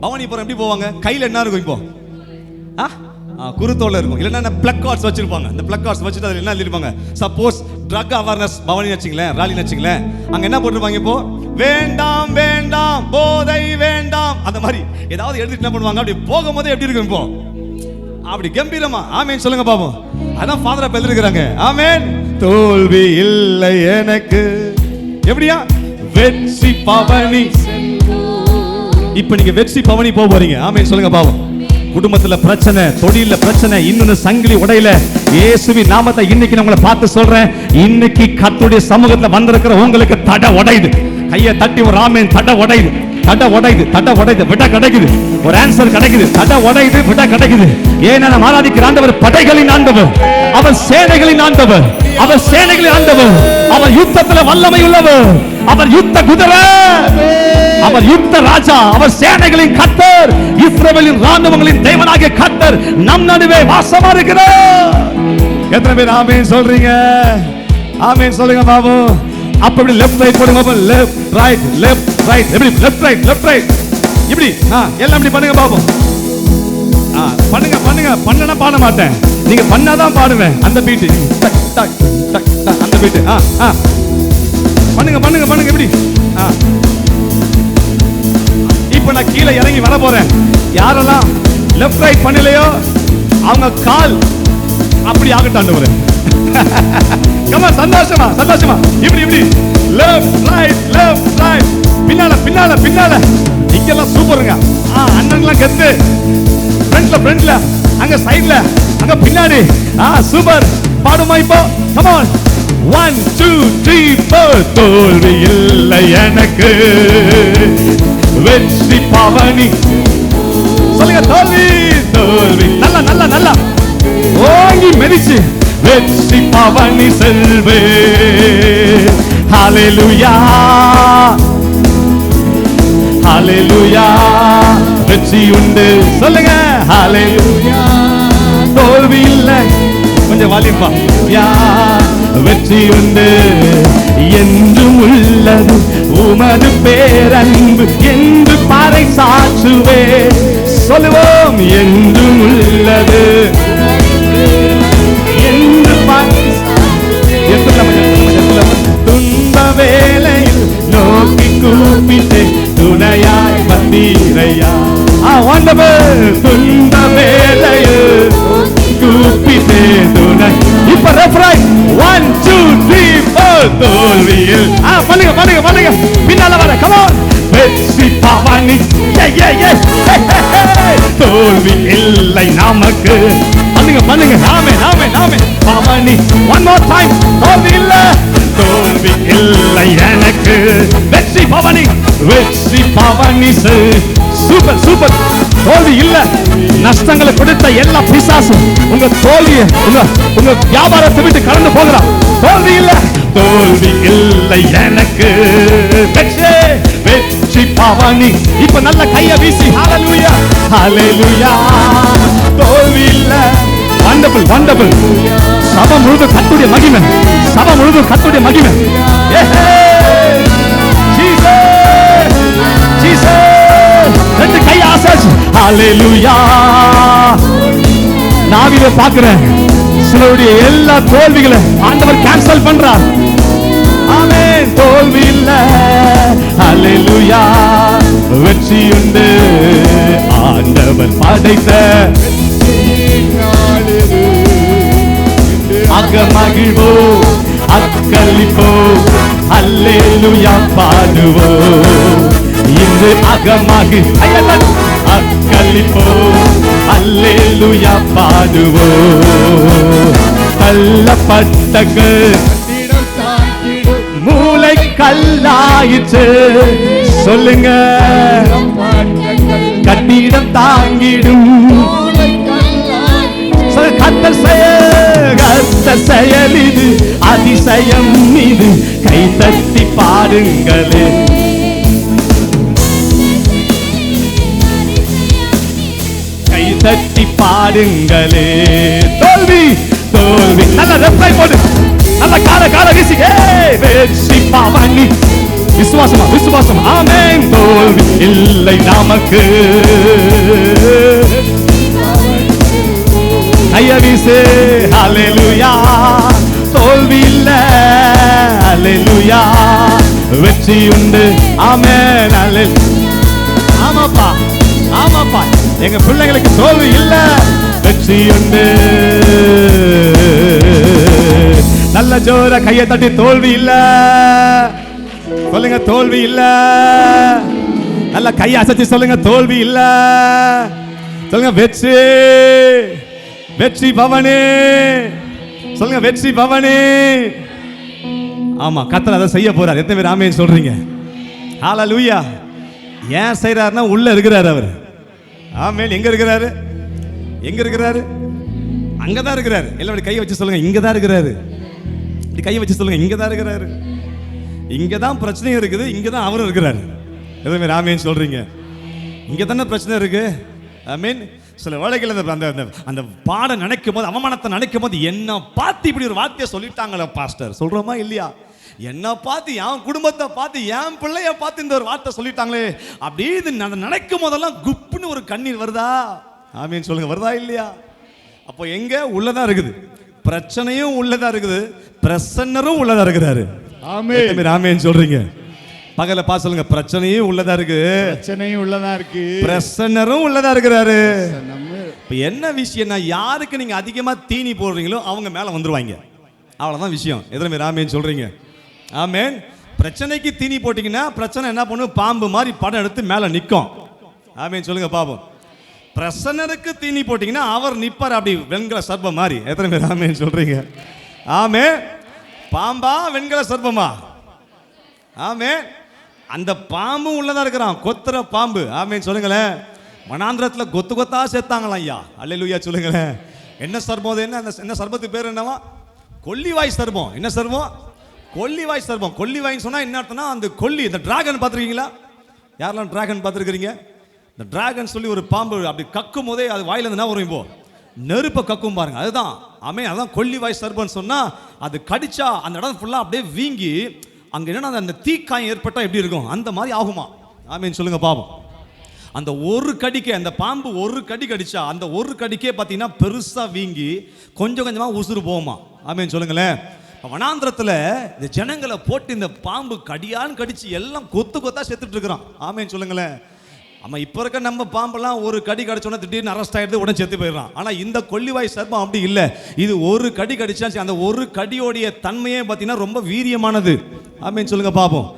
பவனி போற எப்படி போவாங்க? கையில என்ன இருக்கும் இப்போ? குருத்தோல இருக்கும், இல்லைன்னா பிளக் கார்ட்ஸ் வச்சிருப்பாங்க. இந்த பிளக் கார்ட்ஸ் வச்சுட்டு அதில் என்ன எழுதிருப்பாங்க? சப்போஸ் ட்ரக் அவேர்னஸ் பவனி வச்சுங்களேன், ராலின்னு வச்சுங்களேன், அங்க என்ன போட்டிருப்பாங்க? இப்போ வேண்டாம் வேண்டாம் போதை வேண்டாம், அந்த மாதிரி ஏதாவது எழுதிட்டு என்ன பண்ணுவாங்க? அப்படி போகும்போது எப்படி இருக்கும்? இப்போ அப்படி கம்பீரமா. ஆமேன் சொல்லுங்க பாப்போம். அதான் ஃபாதர் அப்ப எழுதிருக்காங்க. ஆமேன். தோல்வி இல்லை எனக்கு. எப்படியா? வெற்றி பவனி. இப்ப நீங்க வெற்றி பவனி போக போறீங்க. ஆமேன் சொல்லுங்க பாப்போம். குடும்பத்துல பிரச்சனை, தொழில பிரச்சனை, இன்னொரு சங்கிலி உடையில இயேசுவின் நாமத்தை இன்னைக்கு நான் உங்களை பார்த்து சொல்றேன். இன்னைக்கு கர்த்தருடைய சமூகத்துல வந்திருக்கிற உங்களுக்கு தடை உடையுது. கையை தட்டி ஒரு ஆமேன். தடை உடையுது, தடை உடையுது, தடை உடையுது, விட கிடைக்குது, ஒரு ஆன்சர் கிடைக்குது. தடை உடையுது, விட கிடைக்குது. ஏன்னா நாம் ஆராதிக்கிற ஆண்டவர் படைகளின் ஆண்டவர், அவர் சேனைகளின் ஆண்டவர், அவர் சேனைகளின் ஆண்டவர், அவர் யுத்தத்துல வல்லமை உள்ளவர், அவர் யுத்த குதிரை, அவர் யுத்த ராஜா, அவர் சேனைகளின் கர்த்தர், இஸ்ரவேலின் ராணுவங்களின் தேவனாகிய கர்த்தர் நம் நடுவே வாசமா இருக்கிறார். எத்தனை பேர் ஆமென் சொல்றீங்க? ஆமென் சொல்லுங்க பாபு. அப்படி லெஃப்ட் ரைட் போடுங்க Babu. Left right left right. எப்படி? Left right left right. இப்படி எல்லாம் இப்படி பண்ணுங்க பாபு. பண்ணுங்க பண்ணுங்க. பண்ணனா பாட மாட்டேன், நீங்க பண்ணாதான் பாடுவேன். அந்த பீட் டக் டக் டக் டக், அந்த பீட். பண்ணுங்க பண்ணுங்க பண்ணுங்க. இப்படி இப்ப நான் கீழே இறங்கி வர போறேன். யாரெல்லாம் லெஃப்ட் ரைட் பண்ணலையோ அவங்க கால் அப்படி ஆகட்டும் ஆண்டவரே. கமா, சந்தோஷமா சந்தோஷமா. இப்படி இப்படி லெஃப்ட் ரைட் பின்னால பின்னால பின்னால. இங்கெல்லாம் சூப்பருங்க. அண்ணன்லாம் கெத்து. ஃப்ரண்ட்ல அங்க சைடுல அங்க பின்னாடி. சூப்பர். பாடுமா இப்போ? Come on. 1 2 3 4. தோல்வி இல்லை எனக்கு, வெற்றி பவனி. சொல்லுங்க, தோல்வி தோல்வி. நல்லா நல்லா நல்லா ஓங்கி மெதிச்சு வெற்றி பவனி செல்வே. ஹalleluya ஹalleluya. வெற்றி உண்டு. சொல்லுங்க, ஹalleluya. தோல்வி இல்லை. கொஞ்சம் வாலிப்பா. வெற்றி உண்டு. என்றும் உள்ளது உமது பேரன்பு என்று பாறை சாற்றுவே. சொல்லுவோம், என்றும் உள்ளது என்று பாறை. துன்ப வேளையில் நோக்கி கூப்பிட்டே துணையாய் வந்தீரையா. துன்ப வேளையில் கூப்பிட்டே துணை. இப்ப ரெஃபரன்ஸ் 1 2 3 4. தோல்வியில் பண்ணுங்க பண்ணுங்க பண்ணுங்க. பின்னால வர. Come on. வெற்றி பவனி. தோல்வி இல்லை நமக்கு. பண்ணுங்க பண்ணுங்க. நாமே நாமே நாமே பவனி. One more time. தோல்வி இல்லை, தோல்வி இல்லை எனக்கு. வெற்றி பவனி, வெற்றி பவனி. Super super. தோல்வி இல்ல. நஷ்டங்களை கொடுத்த எல்லா பிசாசும் உங்க தோல்வியை உங்க வியாபாரத்தை விட்டு கடந்து போகிறான். தோல்வி இல்ல, தோல்வி இல்லை எனக்கு. வெற்றி வெற்றி பவனி. இப்ப நல்ல கைய வீசி ஹalleluya ஹalleluya. தோல்வி இல்ல. Wonderful wonderful. சபை முழுதும் கர்த்தருடைய மகிமை. சபை முழுதும் கர்த்தருடைய மகிமை. Jesus Jesus. ரெண்டு கை ஆசாச்சு. ஹalleluya. நான் இதை பார்க்கிறேன். சிலருடைய எல்லா தோல்விகளை ஆண்டவர் கேன்சல் பண்றார். ஆமென். தோல்வி இல்ல. ஹalleluya. வெற்றி உண்டு. ஆண்டவர் படைத்த அகமகிழ்வோ அக்களிப்போ ஹல்லேலூயா பாடுவோ. இன்று அகமகி அக்களிப்போ ஹல்லேலூயா பாடுவோ. தள்ளப்பட்டகள் மூளை கல்லாயிற்று. சொல்லுங்க, கட்டிடம் தாங்கிடும். கர்த்தர் செயல் இது, அதிசயம் இது. கை தட்டி பாடுங்களே. கை தட்டி பாடுங்களே. தோல்வி தோல்வி. நல்ல ரெப்ளை போடு. நல்ல கால வீசிக்க. வெற்றி பவனி. விசுவாசமா விசுவாசம். ஆமென். தோல்வி இல்லை நமக்கு. கைய வீசு. ஹalleluya. தோல்வி இல்ல. ஹalleluya. வெற்றி உண்டு. ஆமென். ஆமாப்பா ஆமாப்பா. எங்க பிள்ளைங்களுக்கு தோல்வி இல்ல, வெற்றி உண்டு. நல்ல ஜோர கையை தட்டி தோல்வி இல்ல சொல்லுங்க. தோல்வி இல்ல. நல்ல கையை அசைச்சு சொல்லுங்க, தோல்வி இல்ல. சொல்லுங்க, வெற்றி வெற்றி பவனே. சொல்லுங்க, வெற்றி பவனே. ஆமா, கர்த்தர் அதை செய்ய போறார். எத்தனை பேர் ஆமென் சொல்றீங்க? ஹalleluya. ஏன் செய்யறாருன்னா உள்ள இருக்கிறாரு அவர். ஆமென். எங்க இருக்கிறாரு? எங்க இருக்கிறாரு? அங்கதான் இருக்கிறாரு. எல்லாரும் கையை வச்சு சொல்லுங்க, இங்கதான் இருக்கிறாரு. இப்படி கையை வச்சு சொல்லுங்க, இங்கதான் இருக்கிறாரு. இங்கதான் பிரச்சனையும் இருக்குது, இங்கதான் அவரும் இருக்கிறாரு. எத்தனை பேர் ஆமென் சொல்றீங்க? இங்க தானே பிரச்சனை இருக்கு. ஆமென். சில வேளைகள் அந்த பாடம் நினைக்கும் போது, அவமானத்தை நினைக்கும் போது, என்ன பார்த்து இப்படி ஒரு வார்த்தையை சொல்லிட்டாங்களே பாஸ்டர், சொல்றோமா இல்லையா? என்ன பார்த்து, என் குடும்பத்தை பார்த்து, என் பிள்ளைய பார்த்து இந்த ஒரு வார்த்தை சொல்லிட்டாங்களே, அப்படியே இது நினைக்கும் போதெல்லாம் குப்புன்னு ஒரு கண்ணீர் வருதா? ஆமீன் சொல்லுங்க, வருதா இல்லையா? அப்போ எங்க உள்ளதா இருக்குது, பிரச்சனையும் உள்ளதா இருக்குது, பிரசன்னரும் உள்ளதா இருக்கிறாரு. ஆமென். ஆமென் சொல்றீங்க. பகல பா சொல்லுங்க, பிரச்சனையும் உள்ளதா இருக்கு, பிரச்சனையும் உள்ளதா இருக்கு, பிரசன்னரும் உள்ளதா இருக்கிறாரு. இப்போ என்ன விஷயம்னா, யாருக்கு நீங்க அதிகமா தீனி போடுறீங்களோ அவங்க மேல வந்துருவாங்க. அவ்வளவுதான் விஷயம். எத்தனை பேர் ஆமேன் சொல்றீங்க? ஆமேன். பிரச்சனைக்கு தீனி போட்டீங்கன்னா பிரச்சனை என்ன பண்ணும்? பாம்பு மாதிரி படம் எடுத்து மேல நிற்கும். ஆமேன் சொல்லுங்க பாப்போம். பிரசன்னருக்கு தீனி போட்டீங்கன்னா அவர் நிப்பார் அப்படி வெண்கல சர்ப்பம் மாதிரி. எத்தனை பேர் ஆமேன் சொல்றீங்க? ஆமே. பாம்பா வெண்கல சர்ப்பமா? ஆமே. அந்த பாம்பும் உள்ளதா இருக்கிறான், கொத்துற பாம்பு. ஆமேன் சொல்லுங்களேன். வனாந்திரத்துல கொத்து கொத்தா சேர்த்தாங்களாம் ஐயா. அல்லேலூயா சொல்லுங்களேன். என்ன சர்ப்பம் அது? என்ன சர்ப்பத்துக்கு பேர் என்னவா? கொல்லிவாய் சர்ப்பம். என்ன சர்ப்பம்? கொல்லிவாய் சர்ப்பம். கொல்லிவாய்ன்னு சொன்னா என்ன அர்த்தம்னா, அந்த கொல்லி, இந்த டிராகன் பார்த்துருக்கீங்களா? யாரெல்லாம் டிராகன் பார்த்துருக்கிறீங்க? இந்த டிராகன் சொல்லி ஒரு பாம்பு அப்படி கக்கும் போதே அது வாயில இருந்து என்ன வரும்? இப்போ நெருப்பை கக்கும் பாருங்க. அதுதான் ஆமே. அதான் கொல்லிவாய் சர்ப்பம்னு சொன்னா, அது கடிச்சா அந்த இடம் ஃபுல்லா அப்படியே வீங்கி அங்க என்னன்னா அந்த தீக்காயம் ஏற்பட்டா எப்படி இருக்கும் அந்த மாதிரி ஆகுமா? ஆமேன்னு சொல்லுங்க பாப்போம். அந்த ஒரு கடிக்கே, அந்த பாம்பு ஒரு கடி கடிச்சா அந்த ஒரு கடிக்கே பார்த்தீங்கன்னா பெருசா வீங்கி கொஞ்சம் கொஞ்சமா உசுறு போகுமா? ஆமேன்னு சொல்லுங்களேன். வனாந்திரத்துல இந்த ஜனங்களை போட்டு இந்த பாம்பு கடியான்னு கடிச்சு எல்லாம் கொத்து கொத்தா செத்துட்டு இருக்கிறான். ஆமேன்னு சொல்லுங்களேன். ஆமா, இப்ப இருக்க நம்ம பாம்பெல்லாம் ஒரு கடி கடிச்சோன்னா திடீர்னு அரெஸ்ட் ஆயிடுது, உடனே செத்து போயிடறான். ஆனா இந்த கொல்லிவாய் சர்ப்பம் அப்படி இல்லை. இது ஒரு கடி கடிச்சா அந்த ஒரு கடியோடைய தன்மையே பார்த்தீங்கன்னா ரொம்ப வீரியமானது. ஆமேன்னு சொல்லுங்க பாப்போம்.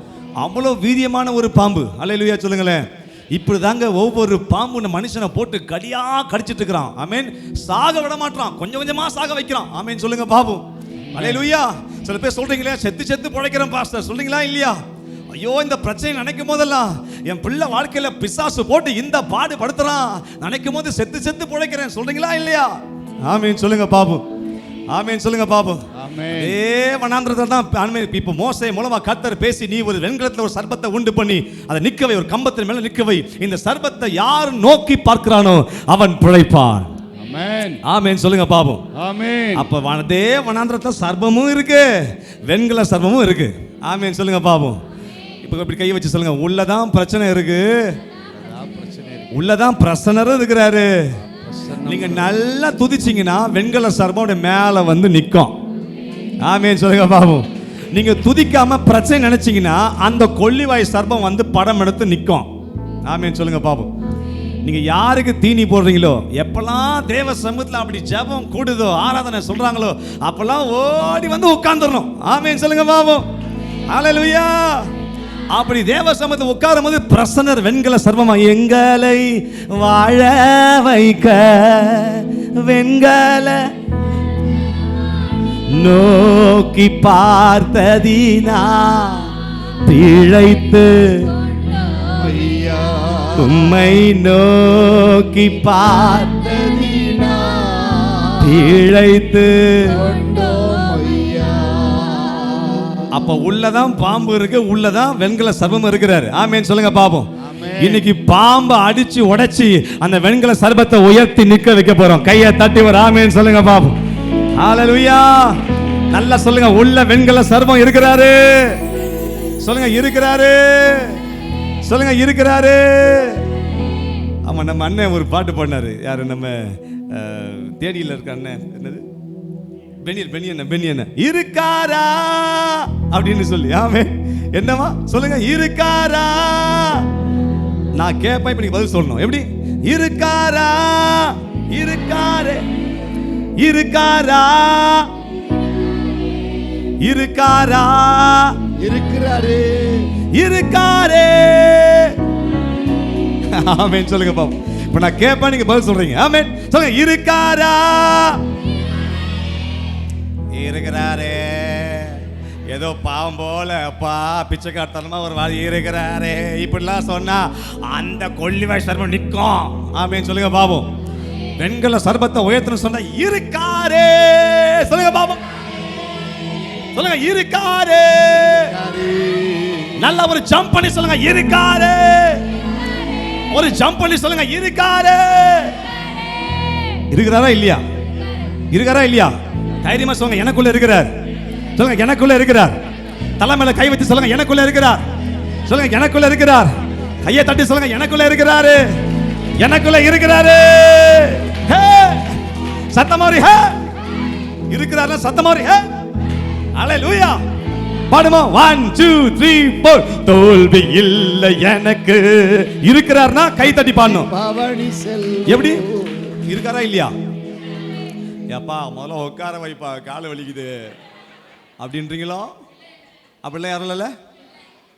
அவ்வளோ வீரியமான ஒரு பாம்பு. அல்லேலூயா சொல்லுங்களேன். இப்படி தாங்க ஒவ்வொரு பாம்பு மனுஷனை போட்டு கடியா கடிச்சிட்டு இருக்கிறான். ஆமேன். சாக விட மாட்டான், கொஞ்சம் கொஞ்சமா சாக வைக்கிறான். ஆமேன் சொல்லுங்க பாப்போம். அல்லேலூயா. சில பேர் சொல்றீங்களே, செத்து செத்து பிழைக்கிறேன் பாஸ்டர், சொல்றீங்களா இல்லையா? ஐயோ, இந்த பிரச்சனை நினைக்கும் போதெல்லாம் என் பிள்ளை வாழ்க்கையில பிசாசு போட்டு இந்த பாடு படுத்துறான் நினைக்கும் போது செத்து செத்து பிழைக்கிறேன், சொல்றீங்களா இல்லையா? ஆமேன் சொல்லுங்க பாப்போம். ஆமேன் சொல்லுங்க பாப்போம். வனாந்திரத்துல தான் இப்ப மோசே மூலமா கர்த்தர் பேசி, நீ ஒரு வெண்கலத்துல ஒரு சர்ப்பத்தை உண்டு பண்ணி அதை நிக்கவை, ஒரு கம்பத்தின் மேல நிக்கவை, இந்த சர்ப்பத்தை யார் நோக்கி பார்க்கிறானோ அவன் பிழைப்பான். ஆமென். ஆமென் சொல்லுங்க பாப்போம். ஆமென். அப்ப அதே வனாந்திரத்துல சர்ப்பமும் இருக்கு, வெண்கல சர்ப்பமும் இருக்கு. ஆமென் சொல்லுங்க பாப்போம். இப்ப இப்படி கை வச்சு சொல்லுங்க, உள்ளதான் பிரச்சனை இருக்கு, உள்ளதான் பிரசன்னரும் இருக்கிறாரு. நீங்க நல்லா துதிச்சீங்கன்னா வெண்கல சர்ப்பம் மேல வந்து நிற்கும். ஆமென் சொல்லுங்க பாப்போம். நீங்க துதிக்காம பிரச்சனை நினைச்சீங்கன்னா அந்த கொல்லிவாய் சர்ப்பம் வந்து படம் எடுத்து நிற்கும். ஆமென் சொல்லுங்க பாப்போம். நீங்க யாருக்கு தீனி போடுறீங்களோ, எப்பெல்லாம் தேவ சமூகத்துல அப்படி ஜெபம் கூடுதோ, ஆராதனை சொல்றாங்களோ, அப்பெல்லாம் ஓடி வந்து உட்கார்ந்துடணும். ஆமென் சொல்லுங்க பாப்போம். ஹல்லேலூயா. அப்படி தேவ சமூகத்தில் உட்காரும் போது பிரசன்னர் வெண்கல சர்ப்பமா எங்களை வாழ வைக்க வெண்கல நோக்கி பார்த்ததினா பிழைத்து உம்மை நோக்கி பார்த்ததினா பிழைத்து. அப்ப உள்ளதான் பாம்பு இருக்கு, உள்ளதான் வெண்கல சர்ப்பம் இருக்கிறாரு. ஆமென் சொல்லுங்க பாப்போம். இன்னைக்கு பாம்பை அடிச்சு உடைச்சி அந்த வெண்கல சர்ப்பத்தை உயர்த்தி நிக்க வைக்க போறோம். கையை தட்டி ஒரு ஆமென் சொல்லுங்க பாப்போம். ஹல்லேலூயா. நல்லா சொல்லுங்க, உள்ள வெண்கல சர்ப்பம் இருக்கிறாரு. சொல்லுங்க இருக்கிறாரு. சொல்லுங்க இருக்கிறாரு. ஆமா, நம்ம அண்ணன் ஒரு பாட்டு பாடினாரு. யாரு? நம்ம தேடியில் இருக்க அண்ணன், என்னது, பெனியன் இருக்காரா அப்படின்னு சொல்லி. ஆமே. என்னவா சொல்லுங்க, இருக்காரா? நான் கேட்பேன், இப்ப நீங்க பதில் சொல்லணும். எப்படி? இருக்காரா? இருக்காரே. இருக்காரா? இருக்காரா? இருக்கிறாரு. இருக்காரே. ஆமென் சொல்லுங்க பாப்போம். இப்ப நான் கேட்பேன், நீங்க பதில் சொல்றீங்க. ஆமென் சொல்லுங்க. இருக்காரா? இருக்கிறாரே. ஏதோ பாவம் போல அப்பா பிச்சைக்காரத்தனமா ஒரு வாதி இருக்கிறாரே இப்படிலாம் சொன்னா அந்த கொல்லிவாய் சர்ப்பம் நிற்கும். ஆமென் சொல்லுங்க பாப்போம். வெண்கல சர்ப்பத்தை உயர்த்தணும் சொன்னா இருக்காரே. சொல்லுங்க பாப்போம். சொல்லுங்க இருக்காரே. நல்ல ஒரு ஜம்ப் பண்ணி சொல்லுங்க இருக்காரே. ஒரு ஜம்ப் பண்ணி சொல்லுங்க இருக்காரே. இருக்கிறாரா இல்லையா? இருக்கிறாரா இல்லையா? தைரியமா சொல்லுங்க, எனக்குள்ள இருக்கிறார். சொல்லுங்க எனக்குள்ள இருக்கிறார். தலை மேல கை வச்சு சொல்லுங்க எனக்குள்ள இருக்கிறார். சொல்லுங்க எனக்குள்ள இருக்கிறார். கையை தட்டி சொல்லுங்க எனக்குள்ள இருக்கிறாரு. எனக்குள்ள இருக்கிறாரு. சத்தமாரி இருக்கிறாரு. சத்தமாரி ஹல்லேலூயா. பாடுமா? 1 2 3 4. தோல்வி இல்லை எனக்கு. இருக்கிறார்னா கை தட்டி பாடணும். எப்படி? இருக்காரா இல்லையா? ஏப்பா முதல்ல உட்கார வைப்பா, காலை வலிக்குது அப்படின்றீங்களோ? அப்படிலாம் யாரும் இல்லைல்ல,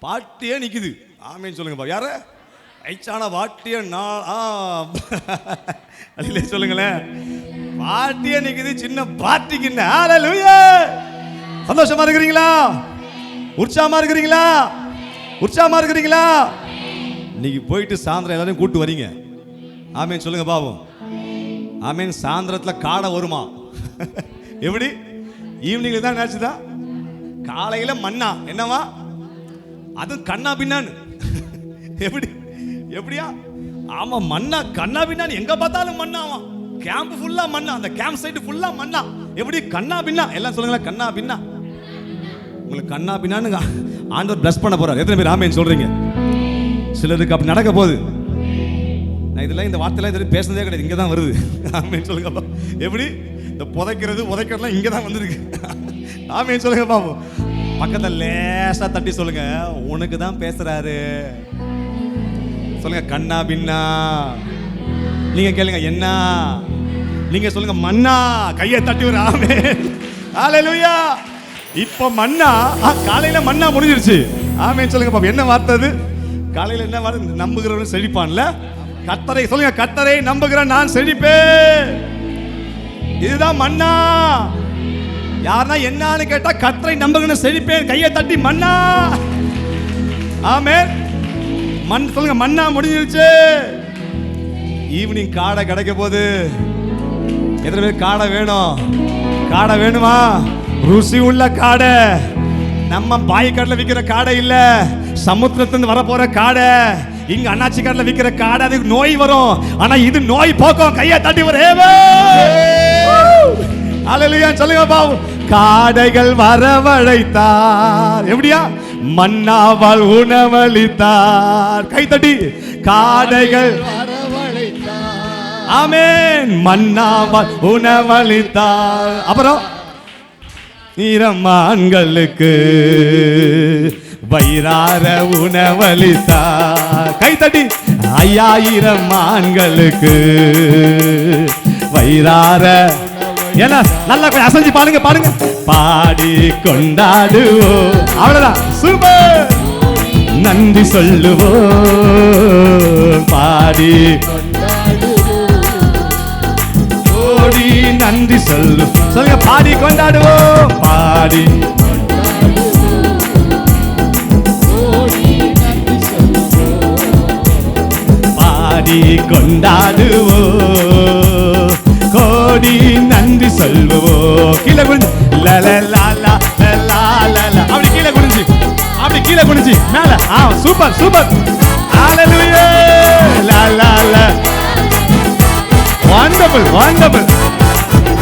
பாட்டியே நிக்குது. ஆமேன்னு சொல்லுங்கப்பா. யாரு ஐச்சான பாட்டியே அல்ல சொல்லுங்களேன். பாட்டியே நிக்குது, சின்ன பாட்டிக்கு என்ன? ஹல்லேலூயா! சந்தோஷமா இருக்கிறீங்களா? உற்சாகமா இருக்கிறீங்களா? உற்சாகமா இருக்கிறீங்களா? இன்னைக்கு போயிட்டு சாயந்தரம் எல்லாரையும் கூட்டு வரீங்க. ஆமேன் சொல்லுங்க பாவம். ஆமேன். சாயந்தரத்தில் காடை வருமா? எப்படி? ஈவினிங்ல தான் நினைச்சுதான். காலையில மண்ணா என்னவா? அது கண்ணா பின்னான்னு. எப்படி? எப்படியா? ஆமா, மண்ணா கண்ணா பின்னான்னு. எங்க பார்த்தாலும் மண்ணாவா. கேம்ப் ஃபுல்லா மண்ணா, அந்த கேம்ப் சைடு ஃபுல்லா மண்ணா. எப்படி? கண்ணா பின்னா. எல்லாம் சொல்லுங்களேன், கண்ணா பின்னா. உங்களுக்கு கண்ணா பின்னான்னு ஆண்டவர் பிளஸ் பண்ண போறார். எத்தனை பேர் ஆமேன் சொல்றீங்க? சிலருக்கு அப்படி நடக்க போகுது. நான் இதெல்லாம் இந்த வார்த்தையெல்லாம் இது பேசுனதே கிடையாது, இங்கே தான் வருது. ஆமேன் சொல்லுங்கப்பா. எப்படி? இந்த புதைக்கிறது உதைக்கிறதுலாம் இங்கே தான் வந்திருக்கு. ஆமேன் சொல்லுங்க பாப்போம். பக்கத்தில் லேசா தட்டி சொல்லுங்க, உனக்கு தான் பேசுறாரு. சொல்லுங்க, கண்ணா பின்னா. நீங்க கேளுங்க, என்ன? நீங்க சொல்லுங்க, மண்ணா. கையை தட்டி ஒரு ஆமேன். ஹல்லேலூயா! இப்போ மண்ணா, காலையில மண்ணா முடிஞ்சிருச்சு. ஆமேன் சொல்லுங்க பாப்போம். என்ன வார்த்தை அது? காலையில என்ன வார்த்தை? நம்புகிறவன் செழிப்பான்ல. கர்த்தரை சொல்லுங்க, கர்த்தரை நம்புகிறேன் நான் செழிப்பேன். இதுதான் மன்னா. யாருன்னா என்னன்னு கேட்டா, கர்த்தரை நம்புகிறேன் செழிப்பேன். கையை தட்டி மன்னா. ஆமென். மண் சொல்லுங்க, மன்னா முடிஞ்சிருச்சு. ஈவினிங் காடை கிடைக்க போகுது. எத்தனை பேர் காடை வேணும்? காடை வேணுமா? ருசி உள்ள காடை. நம்ம பாய்க்காட்டில் விற்கிற காடை இல்ல, சமுத்திரத்திலிருந்து வர போற காடை. இங்க அண்ணாச்சி காட்டில் விற்கிற காடை, அதுக்கு நோய் வரும். ஆனா இது நோய் போக்கும். கையை தட்டி ஒரு ஹல்லேலூயா சொல்லுங்க பாவு. காடைகள் வரவழைத்தார். எப்படியா? மன்னாவால் உணவளித்தார். கை தட்டி. காடைகள் வரவழைத்தார். ஆமென். மன்னாவால் உணவளித்தார். அப்புறம் நீரமான்களுக்கு வயிறார உணவளித்தார். கைத்தட்டி. 5000 மான்களுக்கு வயிறார. ஏன்னா நல்லா அசைஞ்சு பாருங்க, பாருங்க. பாடி கொண்டாடுவோம். அவ்வளவுதான். சூப்பர். நன்றி சொல்லுவோம். பாடி ஓடி நன்றி சொல்லு. சொல்லுங்க, பாடி கொண்டாடுவோம். பாடி பாடி கொண்டாடுவோம். கோடி நன்றி சொல்லுவோம். கீழே குனிஞ்சு அப்படி கீழே குனிஞ்சு, அப்படி கீழே குனிஞ்சு மேல. Super super. ஹல்லேலூயா. லா லா லா. Wonderful wonderful.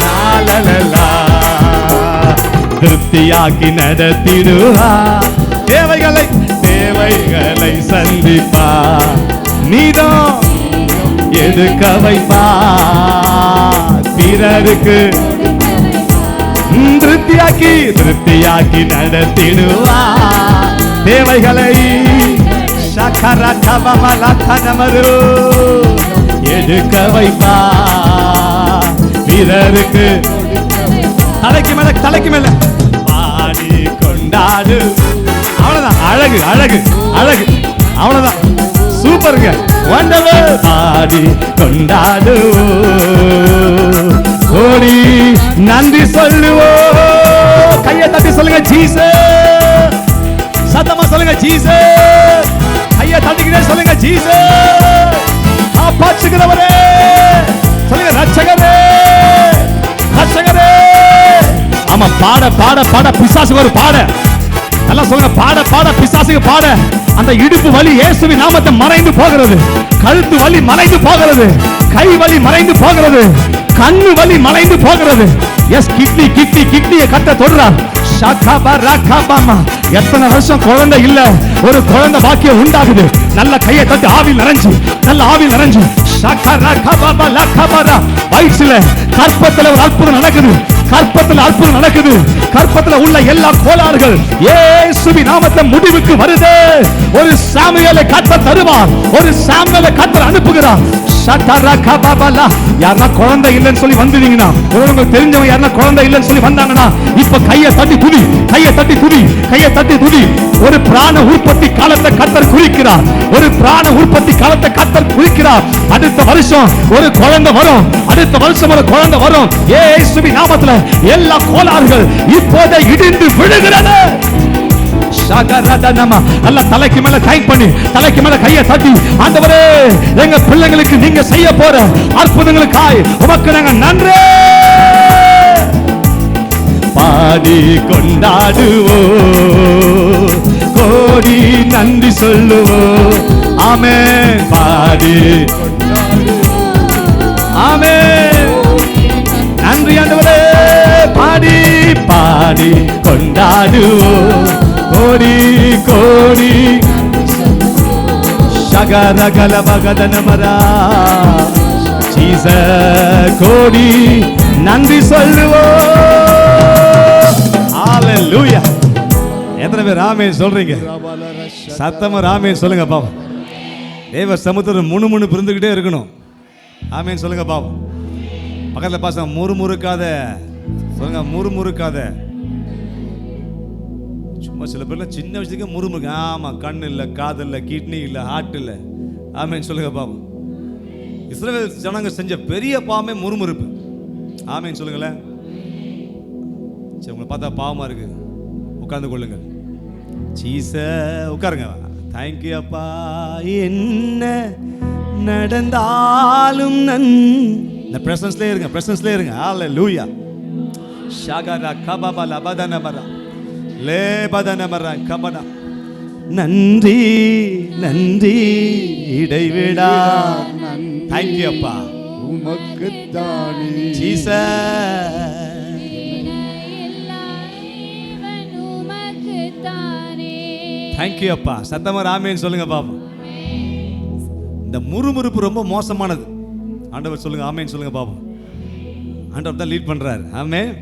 லா லா லா. திருப்தியாக்கி நடத்திடுவா. தேவைகளை தேவைகளை சந்திப்பா. நீதான் எடுக்க வைப்பா. பிறருக்கு திருப்தியாக்கி திருப்தியாக்கி நடத்திடுவா. தேவைகளை எடுக்க வைப்பா. பிறருக்கு தலைக்கு மேல தலைக்கு மேல பாடி கொண்டாடு. அவ்வளவுதான். அழகு அழகு அழகு. அவ்வளவுதான். சூப்பருங்க. வண்டர்ஃபுல். பாடி கொண்டாடு. ஓடி நன்றி சொல்லுவோம். கையை தட்டி சொல்லுங்க, ஜீசஸ். சத்தமா சொல்லுங்க, ஜீசஸ். கையை தட்டிக்கிட்டே சொல்லுங்க, ஜீசஸ். காப்பாற்றுகிறவரே சொல்லுங்க, ரட்சகரே ரட்சகரே. ஆமா, பாட பாட பாட பிசாசுக்கு ஒரு பாட. நல்லா சொல்லுங்க, பாட பாட பிசாசுக்கு பாட. அந்த இடுப்பு வலி இயேசுவின் நாமத்தை மறைந்து போகிறது. கழுத்து வலி மறைந்து போகிறது. கை வலி மறைந்து போகிறது. கண்ணு வலி மறைந்து போகிறது. எஸ், கிட்னி கிட்னி கிட்னியை கட்ட தொடுறார். எத்தனை வருஷம் குழந்தை இல்ல, ஒரு குழந்தை பாக்கியம் உண்டாகுது. நல்ல கையை தட்டி ஆவில் நிறைஞ்சு, நல்ல ஆவில் நிறைஞ்சு. வயிற்றுல கற்பத்துல ஒரு அற்புதம் நடக்குது. கற்பத்துல அற்புதம் நடக்குது. கற்பத்துல உள்ள எல்லா கோளாறுகள் இயேசுவின் நாமத்தின் முடிவுக்கு வருது. ஒரு சாமுவேலை கர்த்தர் தருவார். ஒரு சாமுவேலை கர்த்தர் அனுப்புகிறார். யாரா குழந்தை இல்லைன்னு சொல்லி வந்தீங்கன்னா, உங்களுக்கு தெரிஞ்சவங்க யாரா குழந்தை இல்லைன்னு சொல்லி வந்தாங்கன்னா, இப்ப கையை தட்டி துதி, கையை தட்டி துதி, கையை தட்டி துதி. ஒரு பிராண உற்பத்தி காலத்தை கர்த்தர் குறிக்கிறார். ஒரு பிராண உற்பத்தி காலத்தை கர்த்தர் குறிக்கிறார். அடுத்த வருஷம் ஒரு குழந்தை வரும். அடுத்த வருஷம் ஒரு குழந்தை வரும். இயேசுவின் நாமத்தில் எல்லா கோளாறுகள் இப்போதே இடிந்து விழுகிறது. அல்ல தலைக்கு மேல கை பண்ணி, தலைக்கு மேல கையை தட்டி, ஆண்டவரே எங்க பிள்ளைங்களுக்கு நீங்க செய்ய போற அற்புதங்களுக்காய் உமக்கு நாங்க நன்றி பாடி கொண்டாடுவோம், கோடி நன்றி சொல்லுவோம். ஆமென். பாடி ஆமென். நன்றி ஆண்டவரே. பாடி பாடி கொண்டாடுவோம், கோடி கோடி சகரகல பகதனமரா ஜீச கோடி நன்றி சொல்லுவோம். ஹalleluya. எத்தனை பேர் ஆமென் சொல்றீங்க? சத்தமா ஆமென் சொல்லுங்க பாப்போம். தேவ சமுத்திரம் முணுமுணு பிறந்துகிட்டே இருக்கணும். ஆமென் சொல்லுங்க பாப்போம். பக்கத்துல பாச முறுமுறுக்காத சொல்லுங்க, முறுமுறுக்காத. சும்மா சில பேர்லாம் சின்ன விஷயத்துக்கு முறுமுறுக்க. ஆமா, கண்ணு இல்லை, காது இல்லை, கிட்னி இல்லை, ஹார்ட் இல்லை. ஆமென் சொல்லுங்க பாப்போம். இஸ்ரவேல் ஜனங்க செஞ்ச பெரிய பாவமே முறுமுறுப்பு. ஆமென் சொல்லுங்களேன். சரி, உங்களை பார்த்தா பாவமா இருக்கு, உட்கார்ந்து கொள்ளுங்கள். சீச உட்காருங்க. தேங்க்யூ அப்பா. என்ன நடந்தாலும் இந்த பிரசன்ஸ்ல இருங்க, பிரசன்ஸ்ல இருங்க. ஹalleluya. ஷகர கபபல பதனமரா லே பதனமரா கபனா. நன்றி நன்றி இடைவிடா. தேங்க்யூ அப்பா. உமக்கு தானே ஜீசஸ். தேங்க்யூ அப்பா. சத்தமா ஆமென் சொல்லுங்க பாப்போம். இந்த முறுமுறுப்பு ரொம்ப மோசமானது. ஆண்டவர் சொல்லுங்க ஆமென் சொல்லுங்க பாப்போம். ஆண்டவர் தான் லீட் பண்றாரு. ஆமென்.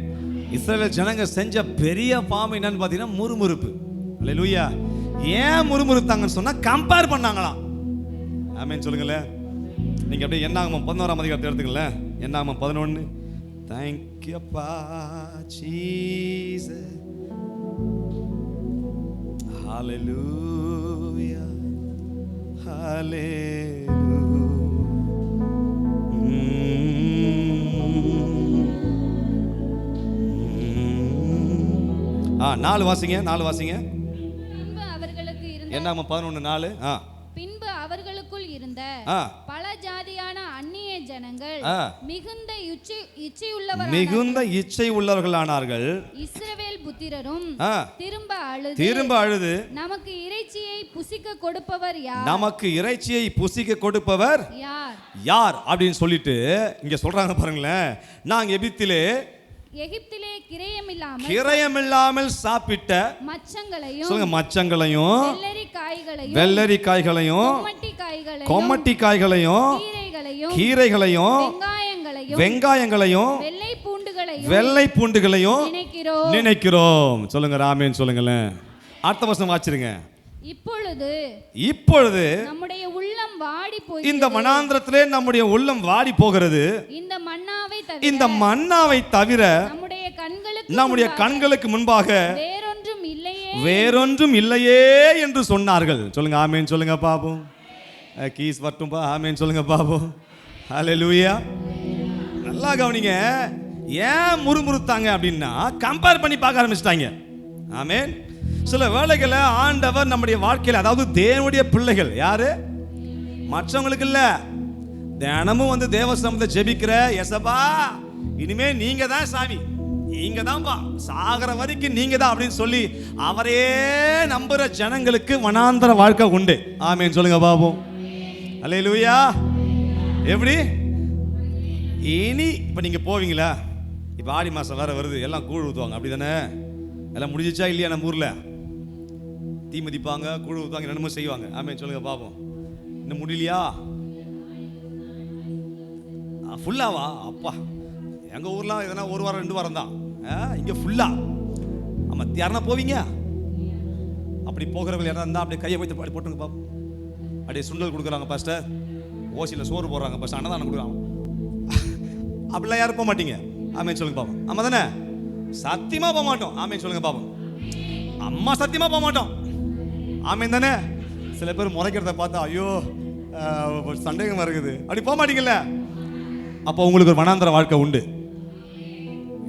இஸ்ரவேல் ஜனங்க செஞ்ச பெரிய பாவம் என்னன்னு பாத்தீங்கன்னா முறுமுறுப்பு. அல்லேலூயா. ஏன் முறுமுறுத்தாங்கன்னு சொன்னா கம்பேர் பண்ணாங்களாம். ஆமென் சொல்லுங்களேன். நீங்க அப்படியே என்னாகமம் 11ஆம் அதிகாரத்தை எடுத்துக்கங்களேன். என்னாகமம் 11. தேங்க்யூ அப்பா ஜீசஸ். Hallelujah, hallelujah. நாலு வாசிங்க, நாலு வாசிங்க. பின்பு அவர்களுக்கு இருந்த என்னாகமம் 11:4. பின்பு அவர்களுக்குள் இருந்த பல ஜாதியான அந்நிய ஜனங்கள் மிகுந்த இச்சை உள்ளவர்களானார்கள். இஸ்ரவேல் புத்திரரும் திரும்ப அழுது நமக்கு இறைச்சியை புசிக்க கொடுப்பவர் யார், நமக்கு இறைச்சியை புசிக்க கொடுப்பவர் யார் யார் அப்படின்னு சொல்லிட்டு இங்க சொல்றாங்க பாருங்களேன். நாங்க எகிப்திலே கிரயமில்லாமல் சாப்பிட்ட மச்சங்களையும், சொல்லுங்க, மச்சங்களையும், வெள்ளரி காய்களையும், கொம்மட்டி காய்களையும், கீரைகளையும், வெங்காயங்களையும், வெள்ளை பூண்டுகளையும் நினைக்கிறோம். சொல்லுங்க ஆமென் சொல்லுங்களேன். அடுத்த வசனம் வாசிருங்க. இப்பொழுது நம்முடைய உள்ளம் வாடி போய், இந்த வனாந்திரத்திலே நம்முடைய உள்ளம் வாடி போகிறது. இந்த மன்னாவை தவிர நம்முடைய கண்களுக்கு முன்பாக வேறொன்றும் இல்லையே என்று சொன்னார்கள். சொல்லுங்க ஆமென் சொல்லுங்க பாப்போம். கீஸ் வரட்டும்பா. ஆமென் சொல்லுங்க பாப்போம். ஹalleluya. நல்லா கவனிங்க. ஏன் முறுமுறுத்தாங்க அப்படின்னா கம்பேர் பண்ணி பார்க்க ஆரம்பிச்சிட்டாங்க. ஆமென். சில வேளைகளை ஆண்டவர் நம்முடைய வாழ்க்கையில், அதாவது தேவனுடைய பிள்ளைகள் யாரு, மற்றவங்களுக்கு இல்ல, தினமும் வந்து தேவ சமூகத்தை ஜெபிக்கிற எசப்பா இனிமே நீங்க தான் சாமி, நீங்க தான்பா, சாகர வரைக்கும் நீங்க தான் அப்படின்னு சொல்லி அவரே நம்புற ஜனங்களுக்கு வனாந்தர வாழ்க்கை உண்டு. ஆமென் சொல்லுங்க பாப்போம். அல்லேலூயா. எப்படி இனி இப்ப நீங்க போவீங்களா? இப்ப ஆடி மாசம் வேற வருது, எல்லாம் கூழ் ஊத்துவாங்க, அப்படிதானே? எல்லாம் முடிஞ்சிச்சா இல்லையா? நம்ம ஊர்ல தீ மிதிப்பாங்க, கூழ் ஊத்துவாங்க, என்னமோ செய்வாங்க. ஆமென் சொல்லுங்க பாப்போம். இன்னும் முடியலையா? ஃபுல்லாவா? அப்பா, எங்க ஊர்லாம் எதனா ஒரு வாரம் 2 வாரம் தான், இங்க ஃபுல்லா. ஆமா, யாருன்னா போவீங்க? அப்படி போகிறவங்க யாரா இருந்தா அப்படியே கையை வைத்து பாடி போட்டுங்க பாப்போம். அப்படியே சுண்டல் கொடுக்குறாங்க பாஸ்டர், ஓசியில் சோறு போடுறாங்க, பஸ் அன்னதானம் கொடுக்குறாங்க. அப்படிலாம் யாரும் போக மாட்டீங்க. ஆமேன் சொல்லுங்க பாப்போம். ஆமா தானே? சத்தியமா போக மாட்டோம். ஆமேன் சொல்லுங்க பாப்போம். அம்மா சத்தியமா போக மாட்டோம். ஆமேன் தானே? சில பேர் முறைக்கிறத பார்த்தா ஐயோ சந்தேகமா இருக்குது, அப்படி போக மாட்டீங்கல்ல. அப்போ உங்களுக்கு ஒரு வனாந்தர வாழ்க்கை உண்டு.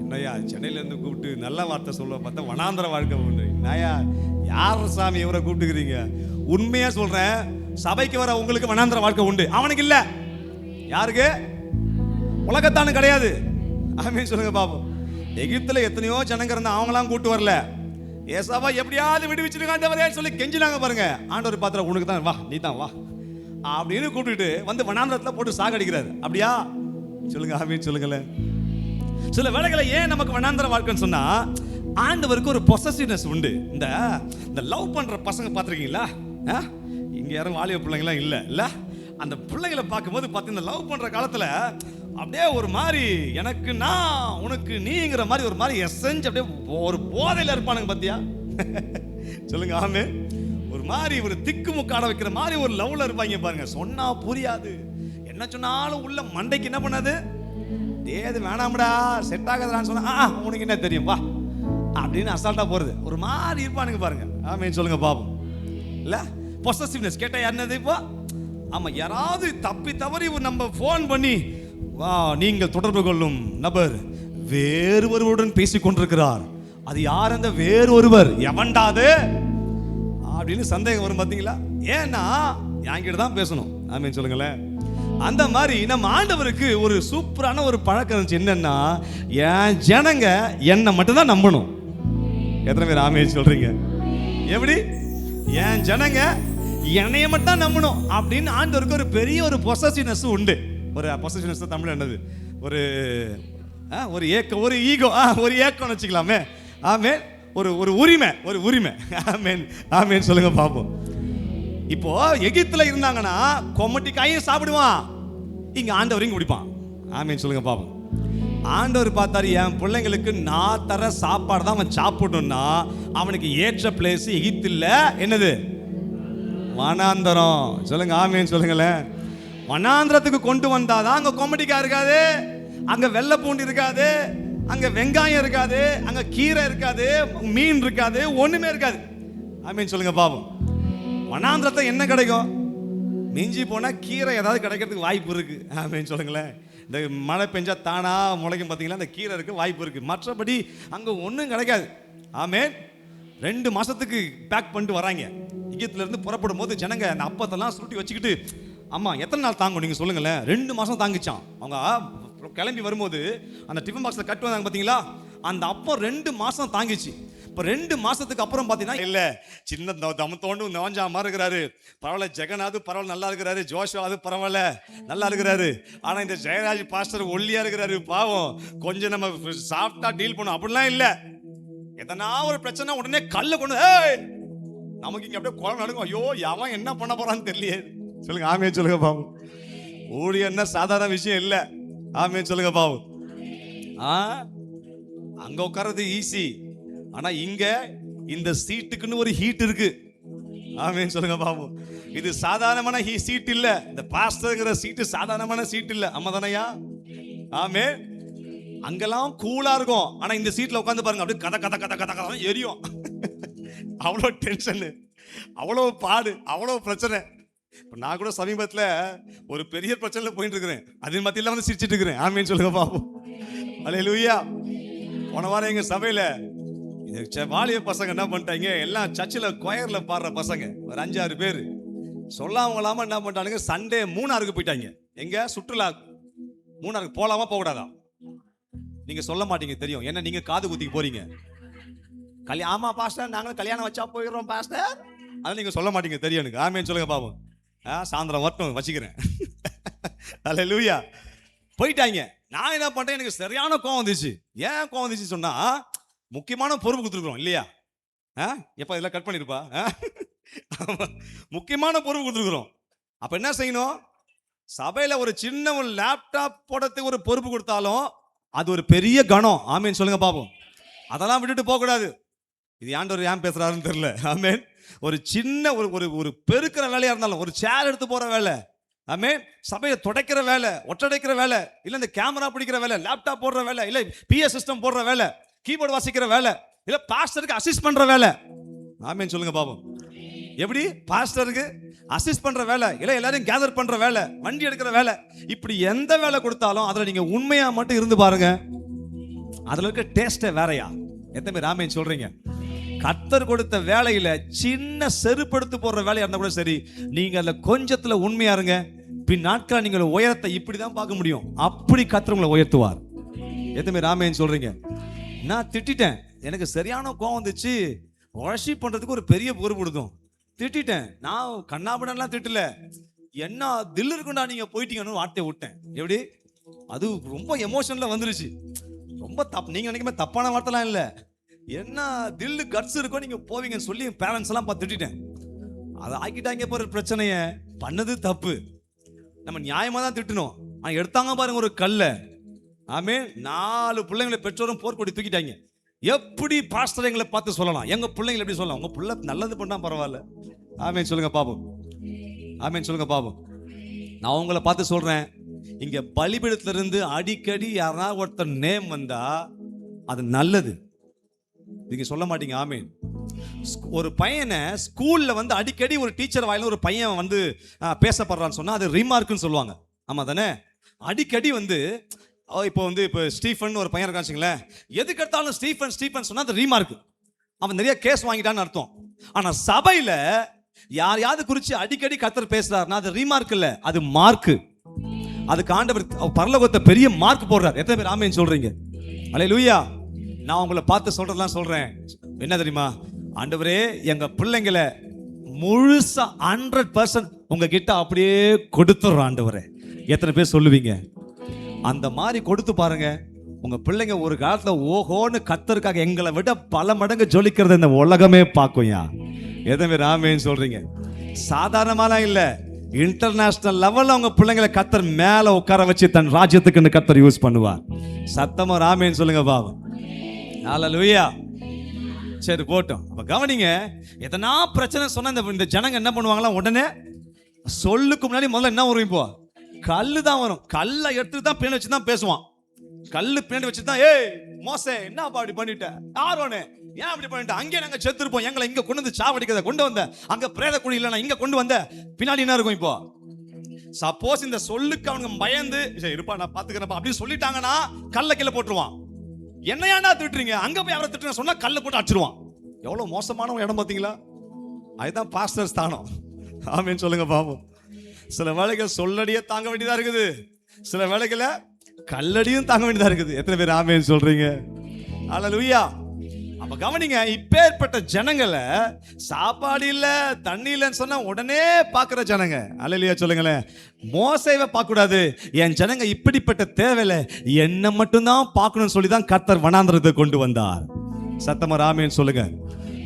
என்னையா சென்னையிலேருந்து கூப்பிட்டு நல்ல வார்த்தை சொல்ல பார்த்தா வனாந்தர வாழ்க்கை உண்டு. என்னையா யார் சாமி இவரை கூப்பிட்டுக்கிறீங்க? உண்மையா சொல்றேன், சபைக்கு வர உங்களுக்கு வனாந்தர வாழ்க்கை உண்டு. அவனுக்கு இல்ல. யாருக்கு? உலகத்தானு கிடையாது. ஆமேன் சொல்லுங்க பாப்போம். எகிப்துல எத்தனையோ ஜனங்க இருந்தா அவங்களாம் கூட்டு வரல. ஏசாவா எப்படியாவது விடுவிச்சிருக்காண்டவரே சொல்லி கெஞ்சினாங்க பாருங்க. ஆண்டவர் பாத்திரம் உனக்கு தான், வா நீ தான் வா அப்படின்னு கூப்பிட்டுட்டு வந்து வனாந்தரத்துல போட்டு சாகடிக்கிறாரு. அப்படியா சொல்லுங்க. ஆமேன் சொல்லுங்களேன். சில வேளைகளை ஏன் நமக்கு வனாந்தர வாழ்க்கைன்னு சொன்னா, ஆண்டவருக்கு ஒரு பொசசிவ்னஸ் உண்டு. இந்த லவ் பண்ற பசங்க பார்த்துருக்கீங்களா? இங்க யாரும் வாலிப பிள்ளைங்களாம் இல்ல. அந்த பிள்ளைகளை பார்க்கும்போது பார்த்து இந்த லவ் பண்ற காலத்துல அப்படியே ஒரு மாதிரி எனக்கு நான் உனக்கு நீங்கிற மாதிரி ஒரு மாதிரி எசென்ஸ் அப்படியே ஒரு போதையில இருப்பானுங்க பாத்தியா? சொல்லுங்க. ஆமே. ஒரு மாதிரி ஒரு திக்கு முக்காட வைக்கிற மாதிரி ஒரு லவ்ல இருப்பாங்க பாருங்க. சொன்னா புரியாது, என்ன சொன்னாலும் உள்ள மண்டைக்கு என்ன பண்ணாது, ஏது வேணாம்டா செட் ஆகாதான்னு சொன்னா உனக்கு என்ன தெரியும் வா அப்படின்னு அசால்ட்டா போறது. ஒரு மாதிரி இருப்பானுங்க பாருங்க. ஆமேன் சொல்லுங்க பாப்போம். இல்ல பொசசிவ்னஸ் கேட்டா என்னது இப்போ? ஆமா, யாராவது தப்பி தவறி நம்ம போன் பண்ணி வா நீங்கள் தொடர்பு கொள்ளும் நபர் வேறு ஒருவருடன் பேசிக் கொண்டிருக்கிறார், அது யார் அந்த வேறு ஒருவர், எவன்டாது அப்படின்னு சந்தேகம் வரும் பாத்தீங்களா? ஏன்னா என்கிட்ட தான் பேசணும். ஆமேன் சொல்லுங்களேன். அந்த மாதிரி நம்ம ஆண்டவருக்கு ஒரு சூப்பரான ஒரு பழக்கம் இருந்துச்சு. என்னன்னா, என் ஜனங்க என்னை மட்டும்தான் நம்பணும். எத்தனை பேர் ஆமேன் சொல்றீங்க? எப்படி? என் ஜனங்க என்னைய மட்டும் நம்பணும் அப்படின்னு ஆண்டவருக்கு ஒரு பெரிய ஒரு பொசசிவ்னஸ் உண்டு. ஒரு பொசசிவ்னஸ் தமிழ் என்னது? ஒரு ஏக்கம், ஒரு ஈகோ, ஒரு ஏக்கம்னு வச்சுக்கலாமே. ஆமே. ஒரு உரிமை. ஆமேன். ஆமேன் சொல்லுங்க பாப்போம். இப்போ எகிப்துல இருந்தாங்கன்னா கொமட்டி காயும் சாப்பிடுவான், இங்க ஆண்டவரையும் குடிப்பான். ஆமேன் சொல்லுங்க பாப்போம். ஆண்டவர் பார்த்தாரு, என் பிள்ளைங்களுக்கு நான் தர சாப்பாடு தான் அவன் சாப்பிடணும்னா அவனுக்கு ஏற்ற பிளேஸ் எகிப்து இல்ல, என்னது? வனாந்தரம். சொல்லுங்க. ஆமேன் சொல்லுங்களேன். வனாந்தரத்துக்கு கொண்டு வந்தாதான் அங்க கொமட்டிக்காய் இருக்காது, அங்க வெள்ளை பூண்டு இருக்காது, அங்க வெங்காயம் இருக்காது, அங்க கீரை இருக்காது, மீன் இருக்காது, ஒண்ணுமே இருக்காது. ஆமேன் சொல்லுங்க பாப்போம். வனாந்தரத்தை என்ன கிடைக்கும்? மிஞ்சி போனா கீரை ஏதாவது கிடைக்கிறதுக்கு வாய்ப்பு இருக்கு. ஆமேன் சொல்லுங்களேன். இந்த மழை பெஞ்சா தானா முளைக்கும் பார்த்தீங்களா, அந்த கீரை இருக்கு, வாய்ப்பு இருக்கு. மற்றபடி அங்க ஒன்றும் கிடைக்காது. ஆமேன். 2 மாசத்துக்கு பேக் பண்ணிட்டு வராங்க. எகிப்துல இருந்து புறப்படும் போது ஜனங்க அந்த அப்பத்தெல்லாம் சுருட்டி வச்சுக்கிட்டு, அம்மா எத்தனை நாள் தாங்கும் நீங்க சொல்லுங்களேன்? 2 மாசம் தாங்கிச்சான். அவங்க கிளம்பி வரும்போது அந்த டிஃபன் பாக்ஸ்ல கட்டு வந்தாங்க பாத்தீங்களா, அந்த அப்பம் 2 மாசம் தாங்கிச்சு. இப்போ 2 மாசத்துக்கு அப்புறம் பார்த்தீங்கன்னா இல்லை, சின்ன தோண்டு நோஞ்சா மாதிரி இருக்கிறாரு. பரவாயில்ல, ஜெகநாது பரவாயில்ல நல்லா இருக்கிறாரு, ஜோஷுவாது பரவாயில்ல நல்லா இருக்கிறாரு. ஆனால் இந்த ஜெயராஜ் பாஸ்டர் ஒல்லியா இருக்கிறாரு, பாவம் கொஞ்சம் நம்ம சாஃப்டா டீல் பண்ணும் அப்படிலாம் இல்லை. எதனா ஒரு பிரச்சனை உடனே கல்ல கொண்டு நமக்கு இங்கே அப்படியே குழம்பு நடக்கும். ஐயோ அவன் என்ன பண்ண போறான்னு தெரியலையே. சொல்லுங்க. ஆமே சொல்லுங்க பாவம். ஊழிய என்ன சாதாரண விஷயம் இல்லை. ஆமே சொல்லுங்க பாவம். அங்க உட்கார்றது ஈஸி, ஆனா இங்க இந்த சீட்டுக்குன்னு ஒரு ஹீட் இருக்கு. ஆமேன் சொல்லுங்க பாப்போம். இது சாதாரணமான சீட் இல்ல. இந்த பாஸ்டர்ங்கிற சீட்டு சாதாரணமான சீட் இல்ல. அம்மதானையா? ஆமே. அங்கெல்லாம் கூலா இருக்கும், ஆனா இந்த சீட்ல உட்காந்து பாருங்க அப்படியே கத கத கத கத கத எரியும். அவ்வளோ டென்ஷன், அவ்வளோ பாடு, அவ்வளோ பிரச்சனை. இப்போ நான் கூட சமீபத்தில் ஒரு பெரிய பிரச்சனையில் போயிட்டு இருக்கிறேன். அதே மத்தியில வந்து சிரிச்சிட்டு இருக்கிறேன். ஆமேன் சொல்லுங்க பாப்போம். அல்லேலூயா. போன வாரம் எங்க சபையில வாலிய பசங்க என்ன பண்ணிட்டாங்க, எல்லாம் சர்ச்சில் கொயர்ல பாடுற பசங்க ஒரு 5-6 பேர் சொல்லாமலாம என்ன பண்ணிட்டானுங்க, சண்டே மூணாருக்கு போயிட்டாங்க. எங்க சுற்றுலா மூணாருக்கு போலாமா போகக்கூடாதா? நீங்க சொல்ல மாட்டீங்க, தெரியும். என்ன நீங்க காது குத்திக்கு போறீங்க. ஆமா பாஸ்டர், நாங்களும் கல்யாணம் வச்சா போயிடுறோம் பாஸ்டர். அதை நீங்க சொல்ல மாட்டீங்க, தெரியும் எனக்கு. ஆமேன்னு சொல்லுங்க பாப்போம். சாயந்தரம் வரட்டும் வச்சுக்கிறேன். அல்லேலூயா. போயிட்டாங்க. நான் என்ன பண்றேன், எனக்கு சரியான கோவம் வந்துச்சு. ஏன் கோவம் வந்துச்சு சொன்னா, முக்கியமான பொறுப்பு கொடுத்துருக்கோம் இல்லையா? எப்ப இதெல்லாம் கட் பண்ணிருப்பா. முக்கியமான பொறுப்பு கொடுத்துருக்குறோம். அப்ப என்ன செய்யணும்? சபையில ஒரு சின்ன ஒரு லேப்டாப் போடுறதுக்கு ஒரு பொறுப்பு கொடுத்தாலும் அது ஒரு பெரிய கணம். ஆமேன் சொல்லுங்க பாப்போம். அதெல்லாம் விட்டுட்டு போக கூடாது. இது ஆண்டவர் ஏன் பேசுறாருன்னு தெரியல. ஆமேன். ஒரு சின்ன ஒரு பெருக்கிற வேலையா இருந்தாலும், ஒரு சேர் எடுத்து போற வேலை, ஆமே, சபையை துடைக்கிற வேலை, ஒட்டடைக்கிற வேலை, இல்ல இந்த கேமரா பிடிக்கிற வேலை, லேப்டாப் போடுற வேலை, இல்ல பிஎஸ் சிஸ்டம் போடுற வேலை, கீபோர்டு வாசிக்கிற வேலை, இல்ல பாஸ்டருக்கு அசிஸ்ட் பண்ற வேலை. ஆமேன் சொல்லுங்க பாப்போம். எப்படி பாஸ்டருக்கு அசிஸ்ட் பண்ற வேலை, இல்ல எல்லாரையும் கேதர் பண்ற வேலை, வண்டி எடுக்கிற வேலை, இப்படி எந்த வேலை கொடுத்தாலும் அதுல நீங்க உண்மையா மட்டும் இருந்து பாருங்க, அதுல இருக்க டேஸ்டே வேறையா. எத்தனை பேர் ஆமேன் சொல்றீங்க? கர்த்தர் கொடுத்த வேலையில சின்ன செருப்படுத்து போடுற வேலையா இருந்தா கூட சரி, நீங்க அதுல கொஞ்சத்துல உண்மையா இருங்க, பின் நாட்கள் நீங்க உயரத்தை இப்படிதான் பார்க்க முடியும். அப்படி கர்த்தர் உங்களை உயர்த்துவார். எத்தனை பேர் ஆமேன் சொல்றீங்க? நான் திட்டிட்டேன், எனக்கு சரியான கோவம் வந்துச்சு, வர்ஷிப் பண்றதுக்கு ஒரு பெரிய பொறுப்பு கொடுத்தோம், திட்டிட்டேன். நான் கண்ணாபடம்லாம் திட்டல, என்ன தில் இருக்குண்டா நீங்க போயிட்டீங்கன்னு வார்த்தையை விட்டேன். எப்படி? அது ரொம்ப எமோஷன்ல வந்துருச்சு, ரொம்ப தப்பு. நீங்க நினைக்குமே தப்பான வார்த்தைலாம் இல்லை, என்ன தில்லு கட்ஸ் இருக்கோ நீங்க போவீங்கன்னு சொல்லி பேரண்ட்ஸ் எல்லாம் பார்த்து திட்டிட்டேன். அதை ஆக்கிட்டாங்க போற பிரச்சனைய, பண்ணது தப்பு, நம்ம நியாயமா தான் திட்டணும். ஆனா எடுத்தாங்க பாருங்க ஒரு கல்ல. ஆமே, 4 பிள்ளைங்களை பெற்றோரும் போர்க்கொடி தூக்கிட்டாங்க. எப்படி பாஸ்டர் எங்களை பார்த்து சொல்லலாம்? எங்க பிள்ளைங்களை எப்படி சொல்லலாம்? உங்க பிள்ளை நல்லது பண்ணா பரவாயில்ல. ஆமேன் சொல்லுங்க பாப்போம். ஆமேன் சொல்லுங்க பாப்போம். நான் உங்களை பார்த்து சொல்றேன், இங்க பலிபீடத்துல இருந்து அடிக்கடி யாராவது ஒருத்தர் நேம் வந்தா அது நல்லது. நீங்க சொல்ல மாட்டீங்க. ஆமேன். ஒரு பையனை ஸ்கூல்ல வந்து அடிக்கடி ஒரு டீச்சர் வாயில ஒரு பையன் வந்து பேசப்படுறான்னு சொன்னா அது ரீமார்க்குன்னு சொல்லுவாங்க. ஆமா தானே? அடிக்கடி வந்து இப்போ ஸ்டீஃபன் ஒரு பையன் இருக்காச்சுங்களேன், எதுக்கு எடுத்தாலும் ஸ்டீஃபன் ஸ்டீஃபன் சொன்னா அது ரீமார்க், அவன் நிறைய கேஸ் வாங்கிட்டான்னு அர்த்தம். ஆனா சபையில யாரையாவது குறிச்சு அடிக்கடி கர்த்தர் பேசுறாருன்னா அது ரீமார்க் இல்ல, அது மார்க். அதுக்கு ஆண்டவர் பரலோகத்தை பெரிய மார்க் போடுறார். எத்தனை பேர் ஆமேன் சொல்றீங்க? அல்லேலூயா. நான் உங்களை பார்த்து சொல்றதெல்லாம் சொல்றேன், என்ன தெரியுமா? ஆண்டவரே, எங்க பிள்ளைங்களை முழுசா 100% உங்ககிட்ட அப்படியே கொடுத்துறோம் ஆண்டவரே. எத்தனை பேர் சொல்லுவீங்க? அந்த மாதிரி கொடுத்து பாருங்க, உங்க பிள்ளைங்க ஒரு காலத்துல ஓஹோன்னு கர்த்தருக்காக எங்களை விட பல மடங்கு ஜொலிக்கிறத இந்த உலகமே பார்க்கும்யா. எத்தனை பேர் ஆமேன்னு சொல்றீங்க? சாதாரணமாலாம் இல்ல, இன்டர்நேஷனல் லெவல்ல உங்க பிள்ளைங்களை கர்த்தர் மேல உட்கார வச்சு தன் ராஜ்யத்துக்கு கர்த்தர் யூஸ் பண்ணுவார். சத்தமா ஆமேன்னு சொல்லுங்க பாவம். ஹல்லேலூயா. சரி போட்டோம். அப்ப கவனிங்க, எதனா பிரச்சனை சொன்னா இந்த ஜனங்க என்ன பண்ணுவாங்களா, உடனே சொல்லுக்கு முன்னாடி முதல்ல என்ன வரும்? இப்போ கல்லு தான் வரும். கல்லை எடுத்து தான் பின்னாடி வச்சு தான் பேசுவான். கல்லு பின்னாடி வச்சு தான், ஏய் மோசே என்னப்பா அப்படி பண்ணிட்ட, ஆரோனே ஏன் அப்படி பண்ணிட்ட, அங்கே நாங்க செத்துருப்போம், எங்களை இங்க கொண்டு வந்து சாவடிக்கிறத கொண்டு வந்த, அங்க பிரேத குழி இல்லைன்னா இங்க கொண்டு வந்த, பின்னாடி என்ன இருக்கும்? இப்போ சப்போஸ் இந்த சொல்லுக்கு அவங்க பயந்து இருப்பா நான் பாத்துக்கிறேன் அப்படின்னு சொல்லிட்டாங்கன்னா கல்லை கீழே போட்டுருவான். என்னையாண்டா திட்டுறீங்க, அங்க போய் அவரை திட்டுறேன் சொன்னா கல்லை போட்டு அடிச்சிருவான். எவ்வளவு மோசமான இடம் பாத்தீங்களா? அதுதான் பாஸ்டர் ஸ்தானம். ஆமேன்னு சொல்லுங்க பாப்போம். சில வேளைகள் சொல்லடியே தாங்க வேண்டியதா இருக்குது, சில வேளைகளை கல்லடியும் தாங்க வேண்டியதா இருக்குது. எத்தனை பேர் ஆமேன்னு சொல்றீங்க? அல்லேலூயா. அப்ப கவனிங்க, இப்பேற்பட்ட ஜனங்களை சாப்பாடு இல்ல தண்ணி இல்லைன்னு சொன்னா உடனே பாக்குற ஜனங்க. அல்லேலூயா சொல்லுங்களேன். மோசேவை பார்க்க கூடாது, என் ஜனங்க இப்படிப்பட்ட தேவையில்ல, என்ன மட்டும்தான் பார்க்கணும்னு சொல்லி தான் கர்த்தர் வனாந்திரத்தை கொண்டு வந்தார். சத்தமா ஆமேன்னு சொல்லுங்க.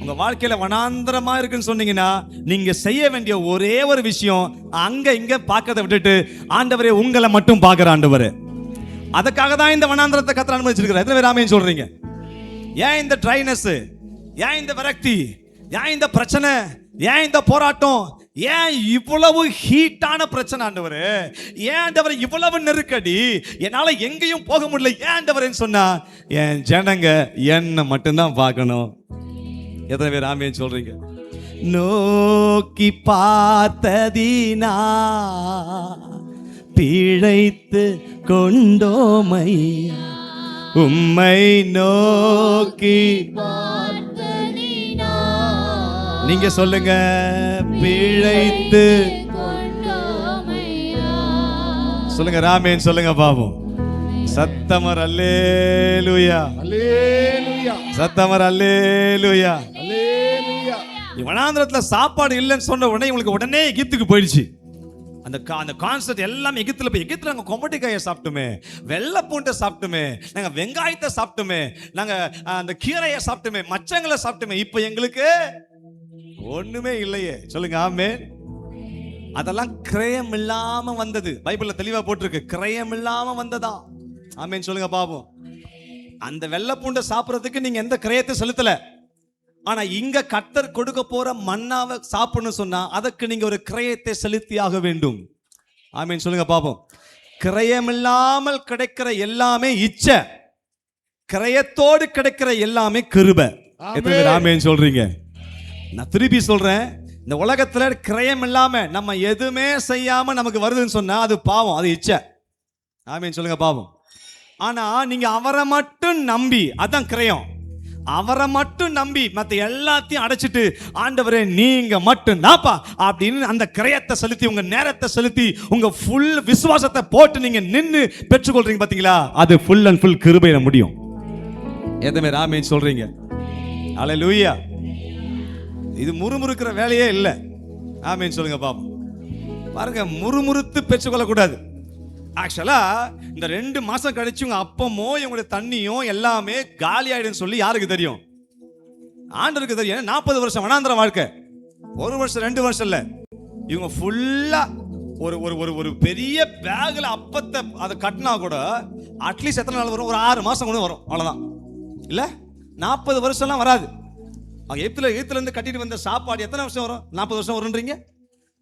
உங்க வாழ்க்கையில வனாந்திரமா இருக்குன்னு சொன்னீங்கன்னா நீங்க செய்ய வேண்டிய ஒரே ஒரு விஷயம், அங்க இங்க பார்க்கறத விட்டுட்டு ஆண்டவரே உங்களை மட்டும் பார்க்கிற ஆண்டவரே. அதுக்காக தான் இந்த வனாந்திரத்தை கர்த்தர் அனுமதிச்சிருக்கிறார். எத்தனை பேர் ஆமேன்னு சொல்றீங்க? ஏன் இந்த ட்ரைனஸ், ஏன் இந்த விரக்தி, ஏன் இந்த பிரச்சனை, ஏன் இந்த போராட்டம், ஏன் இவ்வளவு ஹீட்டான பிரச்சனை ஆண்டவரே, ஏன் ஆண்டவரே இவ்வளவு நெருக்கடி, என்னால எங்கேயும் போக முடியல, ஏன் ஆண்டவரேன்னு சொன்னா என் ஜனங்க என்ன மட்டும்தான் பார்க்கணும். எத்தனை பேர் ஆமேன்னு சொல்றீங்க? நோக்கி பார்த்ததினா பிழைத்து கொண்டோமையா, உம்மை நோக்கி நீங்க சொல்லுங்க, பிழைத்து சொல்லுங்க ராமேன் சொல்லுங்க பாபு. சத்தமர் அல்லேலூயா, அல்லேலூயா, சத்தமர் அல்லேலூயா, அல்லேலூயா. வனாந்திரத்துல சாப்பாடு இல்லைன்னு சொன்ன உடனே உங்களுக்கு உடனே எகிப்துக்கு போயிடுச்சு. அந்த கான்செப்ட் எல்லாம் எகிப்துல போய், எகிப்துல நாங்க கொமட்டிக்காயை சாப்பிட்டுமே, வெள்ளை பூண்டை சாப்பிட்டுமே, நாங்க வெங்காயத்தை சாப்பிட்டுமே, நாங்க அந்த கீரையை சாப்பிட்டுமே, மச்சங்களை சாப்பிட்டுமே, இப்ப எங்களுக்கு ஒண்ணுமே இல்லையே. சொல்லுங்க ஆமென். அதெல்லாம் கிரயம் இல்லாம வந்தது. பைபிள்ல தெளிவா போட்டிருக்கு, கிரயம் இல்லாம வந்ததா. ஆமென் சொல்லுங்க பாப்போம். அந்த வெள்ளை பூண்டை சாப்பிடறதுக்கு நீங்க எந்த கிரயத்தை செலுத்தல. ஆனா இங்க கர்த்தர் கொடுக்க போற மன்னாவை சாப்பிடணும் சொன்னா அதுக்கு நீங்க ஒரு கிரயத்தை செலுத்தி ஆக வேண்டும். ஆமீன் சொல்லுங்க பாப்போம். கிரயமில்லாமல் கிடைக்கிற எல்லாமே இச்சை, கிரயத்தோடு கிடைக்கிற எல்லாமே கிருபை. எத்தனை பேர் ஆமீன் சொல்றீங்க? நான் திருப்பி சொல்றேன், இந்த உலகத்துல கிரயம் இல்லாம நம்ம எதுவுமே செய்யாம நமக்கு வருதுன்னு சொன்னா அது பாவம், அது இச்சை. ஆமீன் சொல்லுங்க பாவம். ஆனா நீங்க அவரை மட்டும் நம்பி, அதான் கிரயம். அவரை மட்டும் நம்பி மற்ற எல்லாத்தையும் அடைச்சிட்டு, ஆண்டவரே நீங்க மட்டும் தாப்பா அப்படின்னு அந்த கிரயத்தை செலுத்தி, உங்க நேரத்தை செலுத்தி, உங்க ஃபுல் விசுவாசத்தை போட்டு நீங்க நின்னு பெற்றுக்கொள்றீங்க பாத்தீங்களா, அது ஃபுல் அண்ட் ஃபுல் கிருபையில முடியும். எதுவுமே ஆமீன் சொல்றீங்க? அல்லேலூயா. இது முறுமுறுக்கிற வேலையே இல்லை. ஆமீன் சொல்லுங்க பாப்போம். பாருங்க, முறுமுறுத்து பெற்றுக்கொள்ளக்கூடாது. ஆக்சுவலா இந்த 2 மாசம் கழிச்சு உங்க அப்பமோ உங்களுடைய தண்ணியும் எல்லாமே காலி ஆயிடுன்னு சொல்லி யாருக்கு தெரியும்? ஆண்டவருக்கு தெரியும். 40 வருஷம் வனாந்திர வாழ்க்கை, 1 வருஷம் 2 வருஷம் இல்ல, இவங்க ஃபுல்லா ஒரு ஒரு ஒரு பெரிய பேக்ல அப்பத்தை அதை கட்டினா கூட அட்லீஸ்ட் எத்தனை நாள் வரும்? ஒரு 6 மாசம் கூட வரும், அவ்வளவுதான். இல்ல 40 வருஷம்லாம் வராது. எத்துல இருந்து கட்டிட்டு வந்த சாப்பாடு எத்தனை வருஷம் வரும்? 40 வருஷம் வரும்ன்றீங்க?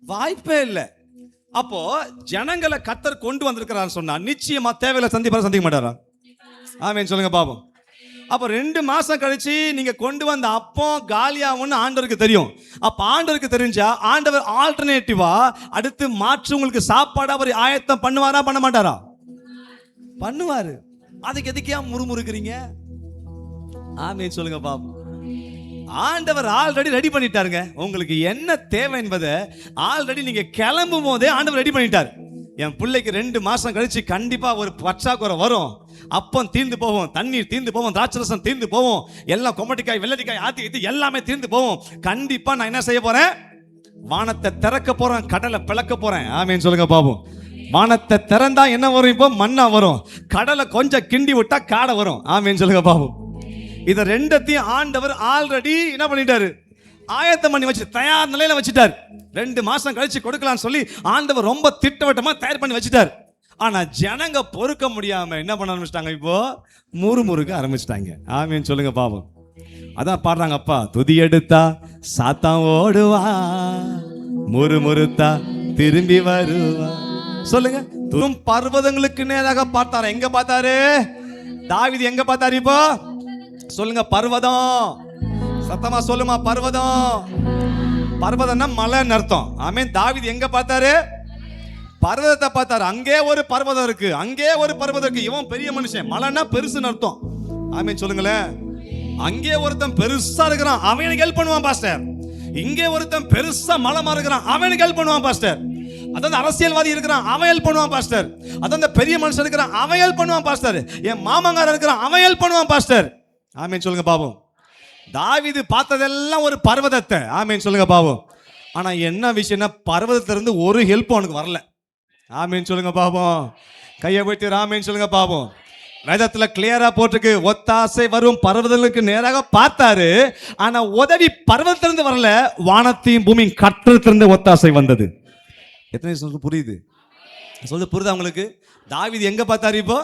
வாய்ப்பே இல்லை. அப்போ ஜனங்களை கர்த்தர் கொண்டு வந்திருக்கிறான்னு சொன்னா நிச்சயமா தேவையில்லை சந்திக்க மாட்டாரா? ஆமீன் சொல்லுங்க பாப்போம். அப்போ 2 மாசம் கழிச்சு நீங்க கொண்டு வந்த அப்போ காலியாகும்னு ஆண்டவருக்கு தெரியும். அப்ப ஆண்டவருக்கு தெரிஞ்சா ஆண்டவர் ஆல்டர்னேட்டிவா அடுத்து மாற்று உங்களுக்கு சாப்பாடு அவர் ஆயத்தம் பண்ணுவாரா பண்ண மாட்டாரா? பண்ணுவாரு. அதுக்கு எதுக்கே முறுமுறுக்கிறீங்க? ஆமீன் சொல்லுங்க பாப்போம். ஆண்டவர் ஆல்ரெடி ரெடி பண்ணிட்டாருங்க. உங்களுக்கு என்ன தேவை என்பதை ஆல்ரெடி நீங்க கிளம்பும் போதே ஆண்டவர் ரெடி பண்ணிட்டார். என் பிள்ளைக்கு 2 மாசம் கழிச்சு கண்டிப்பா ஒரு பற்றாக்குறை வரும், அப்பம் தீர்ந்து போவோம், தண்ணீர் தீர்ந்து போவோம், திராட்சரசம் தீர்ந்து போவோம், எல்லாம் கொமட்டிக்காய் வெள்ளரிக்காய் ஆத்தி எல்லாமே தீர்ந்து போவோம். கண்டிப்பா நான் என்ன செய்ய போறேன்? வானத்தை திறக்க போறேன், கடலை பிளக்க போறேன். ஆமீன் சொல்லுங்க பாப்போம். வானத்தை திறந்தா என்ன வரும்? இப்போ மண்ணா வரும். கடலை கொஞ்சம் கிண்டி விட்டா காடை வரும். ஆமீன் சொல்லுங்க பாப்போம். இத ரெண்டத்தையும் ஆண்டவர் ஆல்ரெடி என்ன பண்ணிட்டாரு? ஆயத்தம் பண்ணி வச்சு தயார் நிலையில வச்சுட்டார். 2 மாசம் கழிச்சு கொடுக்கலாம்னு சொல்லி ஆண்டவர் ரொம்ப திட்டவட்டமா தயார் பண்ணி வச்சுட்டார். ஆனா ஜனங்க பொறுக்க முடியாம என்ன பண்ண ஆரம்பிச்சிட்டாங்க? இப்போ முறுமுறுக்க ஆரம்பிச்சிட்டாங்க. ஆமீன் சொல்லுங்க பாவம். அதான் பாடுறாங்க, அப்பா துதி எடுத்தா சாத்தான் ஓடுவா, முறுமுறுத்தா திரும்பி வருவா. சொல்லுங்க. துரும் பர்வதங்களுக்கு நேராக பார்த்தாரு. எங்க பார்த்தாரு? தாவீது எங்க பார்த்தாரு? இப்போ சொல்லுங்க, பர்வதம். சத்தமா சொல்லுமா, பர்வதம். பர்வதம்னா மலைன்னு அர்த்தம். ஆமென். தாவீது எங்க பார்த்தாரு? பர்வதத்தை பார்த்தாரு. அங்கே ஒரு பர்வதம் இருக்கு, அங்கே ஒரு பர்வதம் இருக்கு. இவன் பெரிய மனுஷன், மலைன்னா பெருசுன்னு அர்த்தம். ஆமென் சொல்லுங்களேன். அங்கே ஒருத்தன் பெருசா இருக்கிறான், அவனுக்கு ஹெல்ப் பண்ணுவான் பாஸ்டர். இங்கே ஒருத்தன் பெருசா மலமா இருக்கிறான், அவனுக்கு ஹெல்ப் பண்ணுவான் பாஸ்டர். அதான் அரசியல்வாதி இருக்கிறான், அவன் ஹெல்ப் பண்ணுவான் பாஸ்டர். அதான் பெரிய மனுஷன் இருக்கிறான், அவன் ஹெல்ப் பண்ணுவான் பாஸ்டர். என் மாமங்காரன் இருக்கிறான், அவன் ஹெல்ப் பண்ணுவான் பாஸ்டர். ஆமீன் சொல்லுங்க பாவம். தாவீது பார்த்ததெல்லாம் ஒரு பர்வதத்தை. ஆமீன் சொல்லுங்க பாவம். ஆனா என்ன விஷயம்னா, பர்வதத்திலிருந்து ஒரு ஹெல்ப் அவனுக்கு வரல. ஆமீன் சொல்லுங்க பாவம். கையை போயிட்டு ஆமீன் சொல்லுங்க பாவம். வேதத்துல கிளியரா போட்டிருக்கு, ஒத்தாசை வரும் பர்வதங்களுக்கு நேராக பார்த்தாரு. ஆனா உதவி பர்வதத்திலிருந்து வரல, வானத்தையும் பூமியும் கற்றத்திலிருந்து ஒத்தாசை வந்தது. எத்தனை சொல்றது புரியுது? சொல்றது புரியுதா உங்களுக்கு? தாவீது எங்க பார்த்தாரு? இப்போ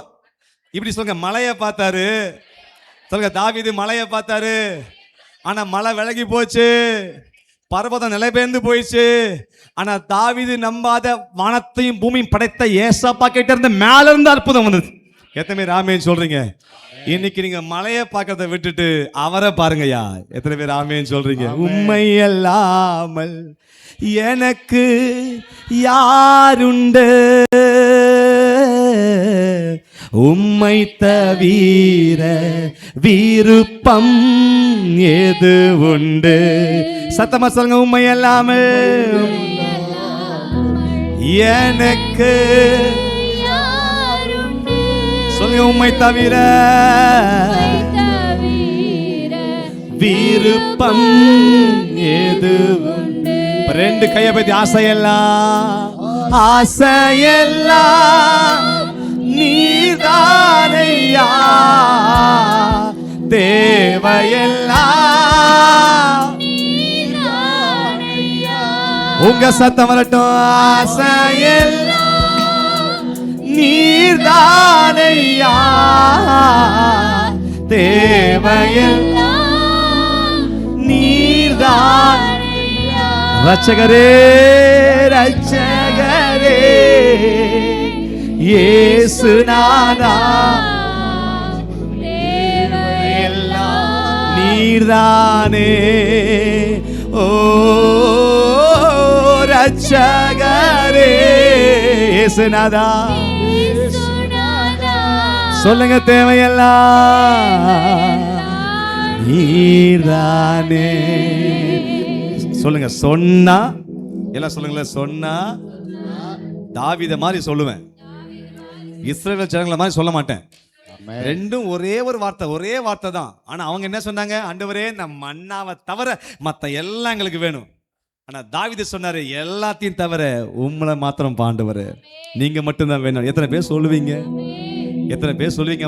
இப்படி சொல்லுங்க, மலையை பார்த்தாரு. சொல்லுங்க, தாவீது மலையை பார்த்தாரு. ஆனா மலை விலகி போச்சு, பர்வதம் நிலைபெயர்ந்து போயிடுச்சு. ஆனா தாவீது நம்பாத வானத்தையும் பூமியும் படைத்த ஏசப்பா கிட்ட இருந்து மேல இருந்து அற்புதம் வந்தது. எத்தனை பேர் ஆமேன்னு சொல்றீங்க? இன்னைக்கு நீங்க மலையை பார்க்கறத விட்டுட்டு அவரை பாருங்கய்யா. எத்தனை பேர் ஆமேன்னு சொல்றீங்க? உம்மை அல்லாமல் எனக்கு யாருண்டு, உம்மை தவிர விருப்பம் ஏது உண்டு? சத்தமா சொல்லுங்க, உம்மை அல்லாமல் எனக்கு சொல்லுங்க, உம்மை தவிர விருப்பம் ஏது உண்டு? 2 கையை பத்தி ஆசையெல்லாம் நீதானையா, தேவையெல்லாம் உங்க சத்தம் வரட்டும். ஆசையெல்லாம் நீதானையா, தேவையெல்லாம் நீதான். ரட்சகரே ரட்சகரே இயேசுநாதா நீர்தானே ஓ ரட்சகரே இயேசுநாதா சொல்லுங்க தேவையெல்லாம் நீர்தானே சொல்லுங்க சொன்னா எல்லாம் சொல்லுங்களேன் சொன்னா தாவீத மாதிரி சொல்லுவேன் இஸ்ரவேல் ஜனங்கள மாதிரி சொல்ல மாட்டேன் ரெண்டும் ஒரே வார்த்தை தான் ஆனா அவங்க என்ன சொன்னாங்க ஆண்டவரே நம்ம மன்னாவை தவிர மத்த எல்லாம் எங்களுக்கு வேணும் ஆனா தாவீது சொன்னாரு எல்லாத்தையும் தவிர உம்மை மாத்திரம் ஆண்டவரே நீங்க மட்டும்தான் வேணும் எத்தனை பேர் சொல்லுவீங்க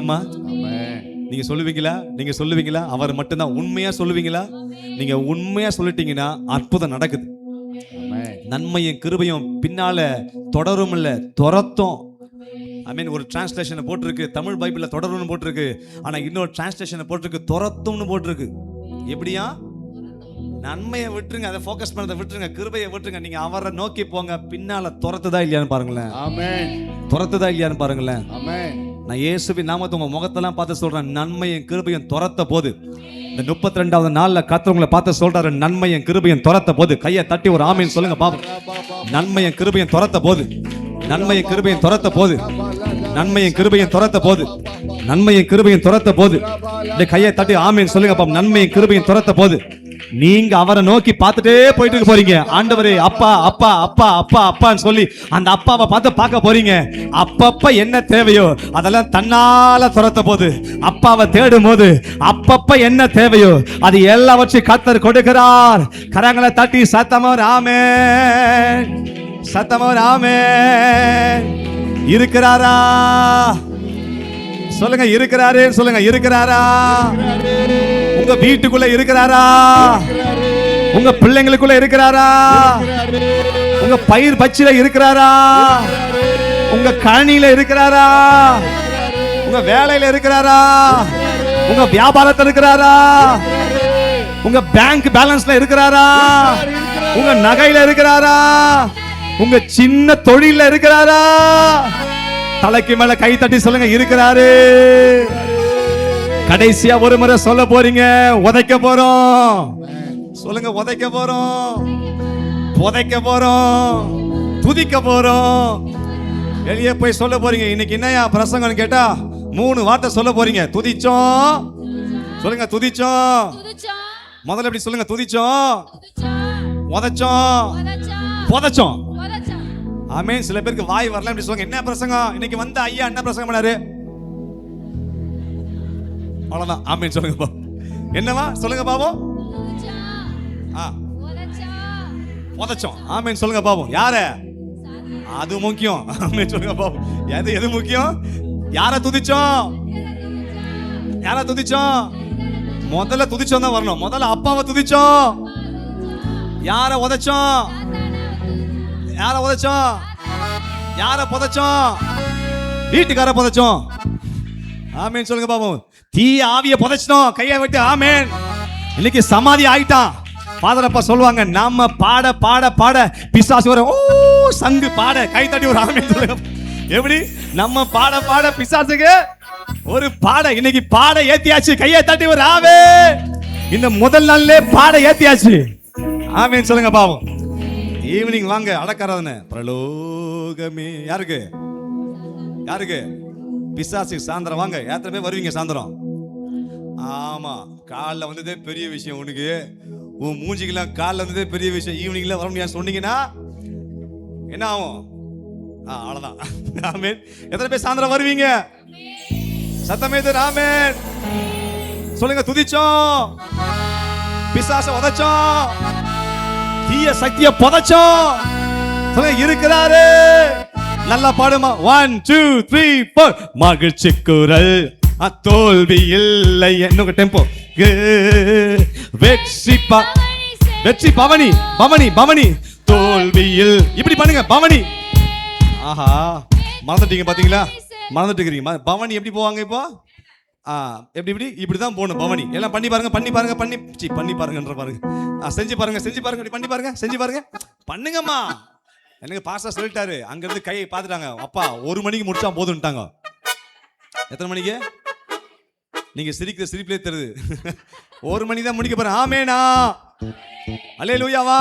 அம்மா நீங்க சொல்லுவீங்களா அவர் மட்டும்தான் உண்மையா சொல்லுவீங்களா நீங்க உண்மையா சொல்லிட்டீங்கன்னா அற்புதம் நடக்குது நன்மையும் கிருபையும் பின்னால தொடரும் இல்ல துரத்தும் ஒரு டிரான்ஸ்லேஷன் போட்டிருக்கு தமிழ் பைபிள்ல தொடரும்னு போட்டிருக்கு ஆனா இன்னொரு டிரான்ஸ்லேஷன் போட்டிருக்கு துரத்தும்னு போட்டிருக்கு எப்படியா நன்மையை விட்டுருங்க அதை ஃபோக்கஸ் பண்ணதை விட்டுருங்க கிருபையை விட்டுருங்க நீங்க அவரை நோக்கி போங்க பின்னால துரத்துதா இல்லையான்னு பாருங்களேன் நான் இயேசுவின் நாமத்தை உங்க முகத்தெல்லாம் பார்த்து சொல்றேன் நன்மையும் கிருபையும் துரத்த போது இந்த 32வது நாள்ல கர்த்தர் பார்த்து சொல்றாரு நன்மையும் கிருபையும் துரத்த போது கையை தட்டி ஒரு ஆமீன் சொல்லுங்க பாப்போம் நன்மையும் கிருபையும் துரத்த போது இந்த கையை தட்டி ஆமீன் சொல்லுங்க பாப்போம் நன்மையும் கிருபையும் துரத்த போது நீங்க அவரை நோக்கி பார்த்துட்டே போயிட்டு போறீங்க ஆண்டவரே அப்பா அப்பா அப்பா அப்பா அப்பான்னு சொல்லி அந்த அப்பாவை பார்த்து பார்க்க போறீங்க அப்பப்ப என்ன தேவையோ அதெல்லாம் தன்னால துரத்த போது அப்பாவை தேடும் போது அப்பப்ப என்ன தேவையோ அது எல்லாவற்றையும் கர்த்தர் கொடுக்கிறார் கரங்களை தட்டி சத்தமா ஆமென் இருக்கிறாரா சொல்லுங்க இருக்கிறாரா உங்க வீட்டுக்குள்ள இருக்கிறாரா உங்க பிள்ளைங்களுக்குள்ள இருக்கிறாரா உங்க பயிர் பச்சில இருக்கிறாரா உங்க கணியில இருக்கிறாரா உங்க வேலையில இருக்கிறாரா உங்க வியாபாரத்துல இருக்கிறாரா உங்க பேங்க் பேலன்ஸ்ல இருக்கிறாரா உங்க நகையில இருக்கிறாரா உங்க சின்ன தொழில இருக்கிறாரா தலைக்கு மேல கை தட்டி சொல்லுங்க இருக்கிறாரு கடைசியா ஒரு முறை சொல்ல போறீங்க உதைக்க போறோம் சொல்லுங்க உதைக்க போறோம் துதிக்க போறோம் வெளியே போய் சொல்ல போறீங்க இன்னைக்கு என்னையா பிரசங்கம்னு கேட்டா 3 வார்த்தை சொல்ல போறீங்க துதிச்சோம் சொல்லுங்க துதிச்சோம் முதல்ல எப்படி சொல்லுங்க துதிச்சோம் உதைச்சோம் புதைச்சோம் ஆமென் சில பேருக்கு வாய் வரல அப்படி சொல்லுங்க என்ன பிரசங்கம் இன்னைக்கு வந்த ஐயா என்ன பிரசங்கம் பண்ணாரு அவ்வளவுதான் ஆமென் சொல்லுங்க பாப்போம் என்னவா சொல்லுங்க பாப்போம் புதைச்சோம் ஆமென் சொல்லுங்க பாப்போம் யாரு அது முக்கியம் ஆமென் சொல்லுங்க பாப்போம் எது முக்கியம் யாரை துதிச்சோம் முதல்ல துதிச்சோம் தான் வரணும் முதல்ல அப்பாவை துதிச்சோம் யாரை உதைச்சோம் யாரை புதைச்சோம் வீட்டுக்கார புதைச்சோம் ஆமென் சொல்லுங்க பாப்போம் தீ ஆவிய புதைச்சோம் கையை விட்டு ஆமென் இன்னைக்கு சமாதி ஆயிட்டான் ஃபாதர் அப்பா சொல்லுவாங்க நாம பாட பாட பாட பிசாசு வர ஓ சங்கு பாட கை தட்டி ஒரு ஆமென் சொல்லுங்க எப்படி நம்ம பாட பாட பிசாசுக்கு ஒரு பாட இன்னைக்கு பாட ஏத்தியாச்சு கையை தட்டி ஒரு ஆமென் இந்த முதல் நாள்லே பாட ஏத்தியாச்சு ஆமென் சொல்லுங்க பாப்போம் ஈவினிங் வாங்க அடக்கறாதனே பிரலோகமே யாருக்கு பிசாசுக்கு சாயந்தரம் வாங்க எத்தனை பேர் வருவீங்க சாயந்தரம் ஆமா காலைல வந்ததே பெரிய விஷயம் உனக்கு உன் மூஞ்சிக்கெல்லாம் காலைல வந்ததே பெரிய விஷயம் ஈவினிங்ல வர முடியாது சொன்னீங்கன்னா என்ன ஆகும் அவ்வளவுதான் ஆமென் எத்தனை பேர் சாயந்தரம் வருவீங்க சத்தமே ஆமென் சொல்லுங்க துதிச்சோம் பிசாசை உதைச்சோம் தீய சக்தியை புதைச்சோம் சொல்லுங்க இருக்கிறாரு நல்லா பாடுமா 1 2 3 4 மகிழ்ச்சி குரல் தோல்வி இல்லை என்னங்க டெம்போ வெற்றி பவனி தோல்வியில் இப்படி பண்ணுங்க பவனி ஆஹா மறந்துட்டீங்க பாத்தீங்களா மறந்துட்டு இருக்கீங்க பவனி எப்படி போவாங்க இப்போ எப்படி இப்படிதான் போகணும் பவனி எல்லாம் பண்ணி பாருங்கன்ற பாருங்க செஞ்சு பாருங்க பண்ணி பாருங்க பண்ணுங்கம்மா எனக்கு பாஸ்டர் சொல்லிட்டாரு. அங்க இருந்து கையை பார்த்துட்டாங்க. அப்பா 1 மணிக்கு முடிச்சா போதும்ட்டாங்க. எத்தனை மணிக்கு? நீங்க சிரிக்கிற சிரிப்பிலே தெரியுது. 1 மணிக்கு தான் முடிக்க போறேன். ஆமேனா, அல்லேலூயாவா.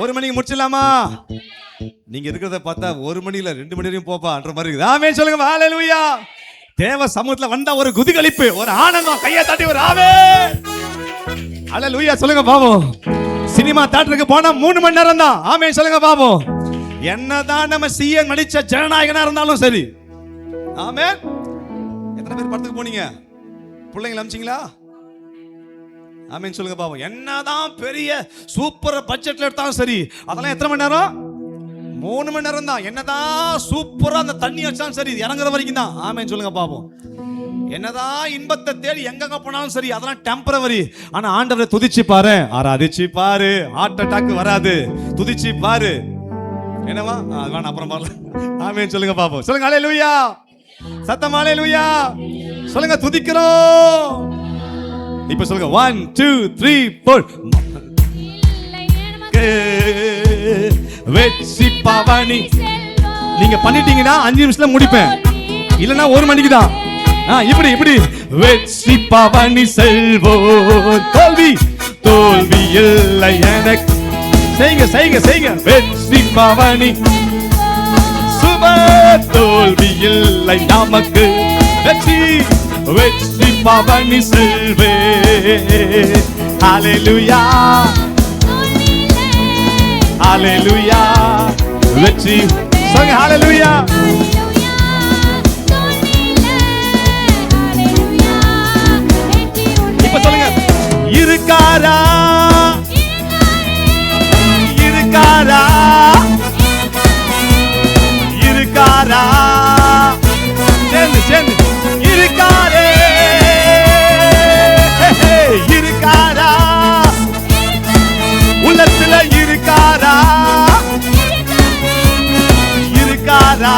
1 மணிக்கு முடிச்சிடலாமா? நீங்க இருக்கிறத பார்த்தா 1 மணி இல்ல 2 மணி வரையும் போப்பான்ற மாதிரி இருக்குது. ஆமேன் சொல்லுங்க. அல்லேலூயா. தேவ சமூகத்துல வந்தா ஒரு குதிகளிப்பு, ஒரு ஆனந்தம், கையை தட்டி ஒரு ஆமென். அல்லேலூயா சொல்லுங்க பாப்போம். சினிமா தியேட்டருக்கு போனா 3 மணி நேரம் தான். ஆமென் சொல்லுங்க பாப்போம். என்னதான் நம்ம சிஎம் நடிச்ச ஜனநாயகனா இருந்தாலும் சரி. ஆமென். எத்தனை பேர் படத்துக்கு போனீங்க? பிள்ளைங்களை அமிச்சிங்களா? ஆமென் சொல்லுங்க பாப்போம். என்னதான் பெரிய சூப்பர் பட்ஜெட்ல எடுத்தாலும் சரி, அதெல்லாம் எத்தனை மணி நேரம்? 3 மணி நேரம் தான். என்னதான் சூப்பரா அந்த தண்ணி வச்சாலும் சரி, இறங்குற வரைக்கும் தான். ஆமென் சொல்லுங்க பாப்போம். என்னதான் இன்பத்தை தேடி எங்க போனாலும் சரி, அதெல்லாம் டெம்பரவரி. ஆனா ஆண்டவரை துதிச்சு பாரு, ஆராதிச்சு பாரு, ஹார்ட் அட்டாக் வராது. துதிச்சு பாரு. என்னவா? அது வேணா அப்புறம் பாருங்க. ஆமென் சொல்லுங்க பாப்போம். சொல்லுங்க அல்லேலூயா. சத்தமா அல்லேலூயா சொல்லுங்க. துதிக்கிறோம். இப்ப சொல்லுங்க 1 2 3 4. வெற்றி பவனி. நீங்க பண்ணிட்டீங்கன்னா 5 நிமிஷத்துல முடிப்பேன். இல்லனா 1 மணிக்கு தான். இப்படி வெற்றி பவனி செல்வோம். தோல்வி இல்லை எனக்கு. செய்யுங்க. வெற்றி பவனி சுப. தோல்வி இல்லை நமக்கு. வெற்றி பவனி செல்வே. ஹalleluya ஹalleluya. வெற்றி சொல்லுங்க. ஹalleluya. இப்ப சொல்லுங்க. இருக்காரா சேர்ந்து இருக்காரே. இருக்காரா உள்ளத்துல? இருக்காரா இருக்காரே.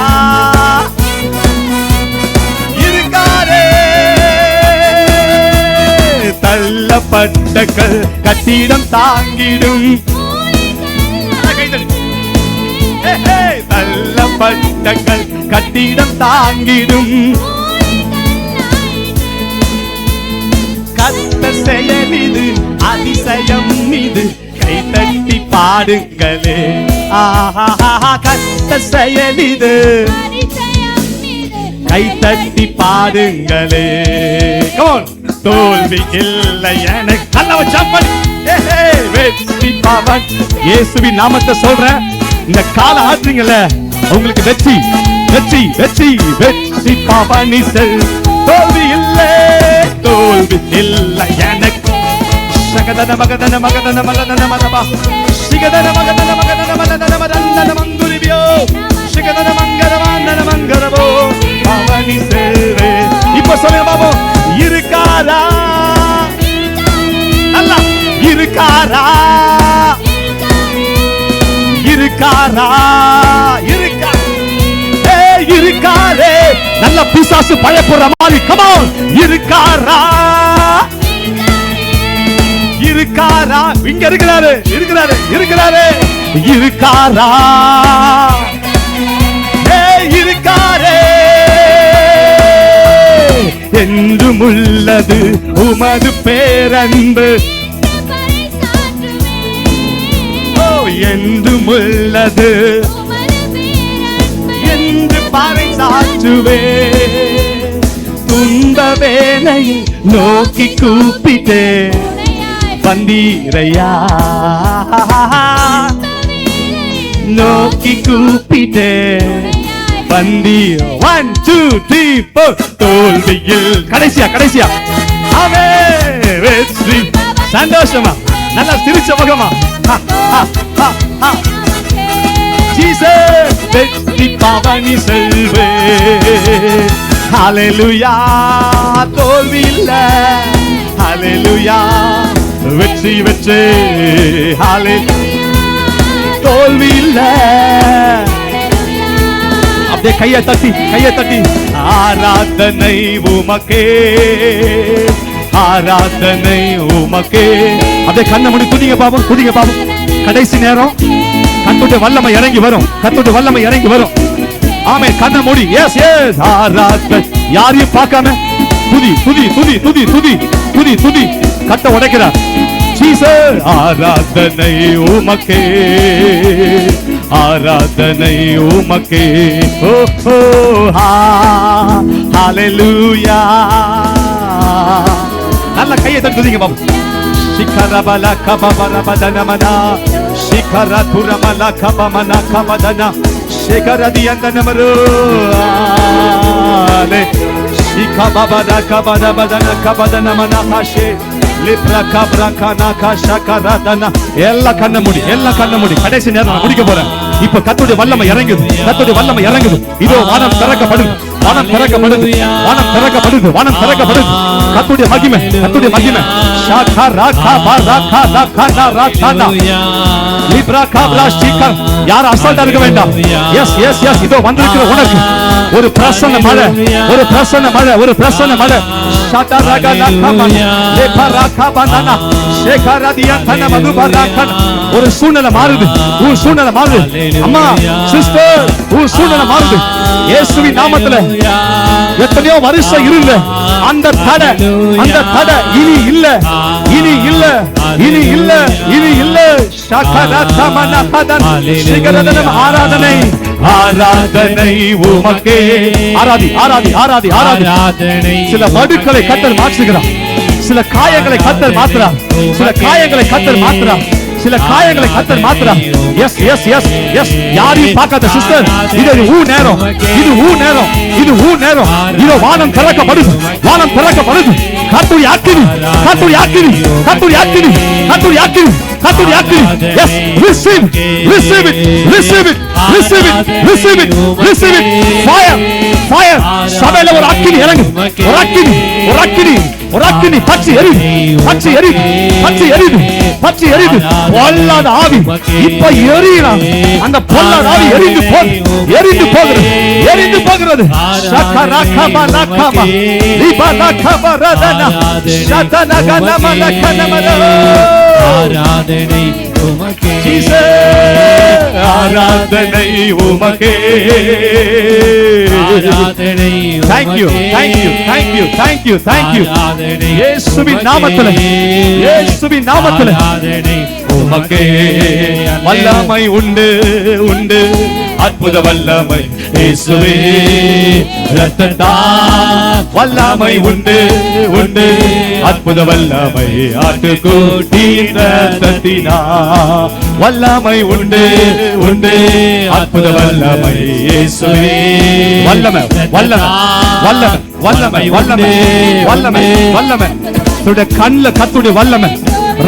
தள்ளப்பட்ட கட்டிடம் தாங்கிடும். தள்ளப்பட்ட கட்டிடம் தாங்கிடும். கர்த்தர் செயல் இது, அதிசயம் இது, கை தட்டி பாடுங்களே. கர்த்தர் செயல் இது, கை தட்டி பாடுங்களே. தோல்வி இல்லை எனக்கு. நல்ல சப்படி. வெற்றி பவன். இயேசுவின் நாமத்தை சொல்றேன். இந்த கால ஆற்றுங்கள உங்களுக்கு வெற்றி வெற்றி வெற்றி வெற்றி பவனி செல். தோல்வி இல்லை எனக்கு. சகதன மகதன மகதன மகதன மதபா. சிகதன மகதன மகதன மகதன மதன மங்குரிபியோ. சிகதன மங்கரவான மங்கரவோ. பவனி செல்வே. இப்ப சொல்லுங்க பாபு. இருக்காரா? நல்லா இருக்காரா? இருக்காரே. நல்ல பிசாசு பயப்படுற மாதிரி. come on. இருக்காரா? இங்க இருக்கிறாரு. இருக்காரா? இருக்காரே. என்றும் உள்ளது உமது பேரன்பு. என்றும் உள்ளது என்று பாறை சாற்றுவே. துன்ப வேளையை நோக்கி கூப்பிட்டே வந்தீரையா. நோக்கி கூப்பிட்டே வந்தீர். 1 2 3 4. தோல்வியில் கடைசியா ஆமே. வெற்றி. சந்தோஷமா நல்லா சிரிச்ச முகமா. ஜீசஸ் வெற்றி பவனி செல்வே. ஹalleluya. தோல்வி இல்ல. ஹalleluya. வெற்றி வெற்றி. ஹalleluya. தோல்வி இல்ல. அப்படியே கையை தட்டி ஆராதனை உமக்கே. ஆராதனை உமக்கே. அப்படியே கண்ணை மூடி துதிங்க பாபு. கடைசி நேரம். கர்த்தருடைய வல்லமை இறங்கி வரும். கர்த்தருடைய வல்லமை இறங்கி வரும். ஆமென். கண்ணை மூடி. Yes yes. ஆராதனை. யாரையும் பார்க்காம துதி துதி துதி துதி துதி துதி துதி. கட்ட உடைக்கிறார். ஜீசஸ். ஆராதனை உமக்கே, ஆராதனை உமக்கே. ஓ ஓ ஹalleluya. நல்ல கையை தட்டி துதிங்க பாபு. சிகரபல கபபரபதனமனா சிகரதுரமல கபமன கபதனா சிகரதியந்தனமரு ஆலே சிகபபத கபதபதன கபதனமனா காஷே லிப்ரா கப்ரா கனா காஷகரதனா. எல்லா கண்ண மூடி, எல்லா கண்ண மூடி. கடைசி நேரம் நான் முடிக்க போறேன். இப்ப கர்த்தருடைய வல்லமை இறங்குது. கர்த்தருடைய வல்லமை இறங்குது. இதோ வானம் திறக்கப்படுது. வானம் திறக்கப்படுது. வானம் திறக்கப்படுது. வானம் திறக்கப்படுது. கர்த்தருடைய மகிமை, கர்த்தருடைய மகிமை. ஷாகரா கபரா கனா கனா ரதனா லிப்ரா கப்ரா சிகர். யார் அசால்ட்டா இருக்க வேண்டாம். Yes yes yes. இதோ வந்திருக்கிற உனக்கு ஒரு பிரசன்ன மழை, ஒரு பிரசன்ன மழை, ஒரு பிரசன்ன மழை. ஷாடரகனா கபனா லேபரா கபனா ஷேகரதியந்தன மதுபராகன. ஒரு சூழ்நிலை மாறுது. உன் சூழ்நிலை மாறுது. அம்மா சிஸ்டர், உன் சூழ்நிலை மாறுது. இயேசுவின் நாமத்துல எத்தனையோ வருஷம் இருந்த அந்த தடை, அந்த தடை இனி இல்ல, இனி இல்ல, இனி இல்ல, இனி இல்ல. ஷகரதமன பதன் சிகரதனம். ஆராதனை, ஆராதனை உமக்கே. ஆராதி ஆராதி ஆராதி ஆராதனை. சில வடுக்களை கர்த்தர் மாற்றுகிறார். சில காயங்களை கர்த்தர் மாற்றுறார். சில காயங்களை கர்த்தர் மாற்றுறார். சில காயங்களை கர்த்தர் மாற்றுறார். Yes yes yes yes. யாரையும் பார்க்காத சிஸ்டர், இது ஊ நேரம், இது ஊ நேரம், இது ஊ நேரம். இதோ வானம் திறக்கப்படுது. வானம் திறக்கப்படுது. கர்த்தருடைய அக்கினி, கர்த்தருடைய அக்கினி, கர்த்தருடைய அக்கினி, கர்த்தருடைய அக்கினி, கர்த்தருடைய அக்கினி. S. receive, receive it, receive it, receive it, receive it, receive it. fire, fire. சபையில ஒரு அக்கினி இறங்கு. ஒரு அக்கினி, ஒரு அக்கினி, ஒரு அக்கினி. பச்சை எரியுது, பச்சை எரியுது, பச்சை எரியுது, பச்சை எரியுது. பொல்லாத ஆவி இப்ப எரியலாம். அந்த பொல்லாத ஆவி எரிந்து போகுது, எரிந்து போகிறது, எரிந்து போகிறது. ஷகரகபரகப லிபரகபரதனா ஷதனகனமனகனமன. ஆராதனை உமக்கே. ஜீசஸ். ஆராதனை உமக்கே. ஆராதனை. Thank you, thank you, thank you, thank you, thank you. இயேசுவின் நாமத்திலே, இயேசுவின் நாமத்திலே உமக்கே வல்லமை உண்டு, உண்டு. அற்புத வல்லமை இயேசுவே இரத்தத்தால் வல்லமை உண்டு, உண்டு. அற்புத வல்லமை ஆட்டுக்குட்டியின் இரத்தத்தினால் வல்லமை உண்டு, உண்டு. அற்புத வல்லமை இயேசுவே. வல்லமை, வல்லமை, வல்லமை, வல்லமை, வல்லமை, வல்லமை, வல்லமை. கண்ணுல கர்த்தருடைய வல்லமை.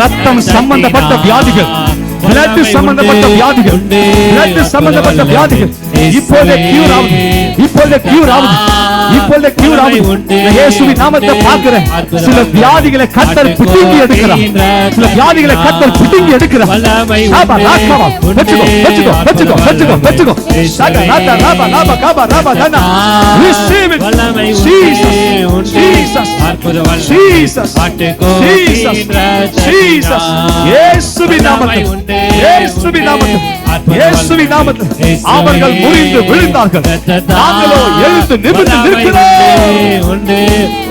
ரத்தம் சம்பந்தப்பட்ட வியாதிகள், பிளட் சம்பந்தப்பட்ட வியாதிகள், பிளட் சம்பந்தப்பட்ட வியாதிகள் இப்போதே கியூர் ஆகுது, இப்போதே கியூர் ஆகுது, இப்போதே கியூர் ஆகுது. இயேசுவின் நாமத்தை பார்க்கிறேன். சில வியாதிகளை கர்த்தர் பிடுங்கி எடுக்கிறார். சில வியாதிகளை கர்த்தர் பிடுங்கி எடுக்கிறார். சாபா ராகவா வெச்சுகோ வெச்சுகோ வெச்சுகோ வெச்சுகோ வெச்சுகோ. சாகா ராதா ராபா ராபா காபா ராபா தனா. receive it. Jesus, Jesus, Jesus, Jesus, Jesus. இயேசுவின் நாமத்தில், இயேசுவின் நாமத்தில், இயேசுவின் நாமத்தில் அவர்கள் முறிந்து விழுந்தார்கள். நாங்களோ எழுந்து நிமிர்ந்து நிற்கிறோம்.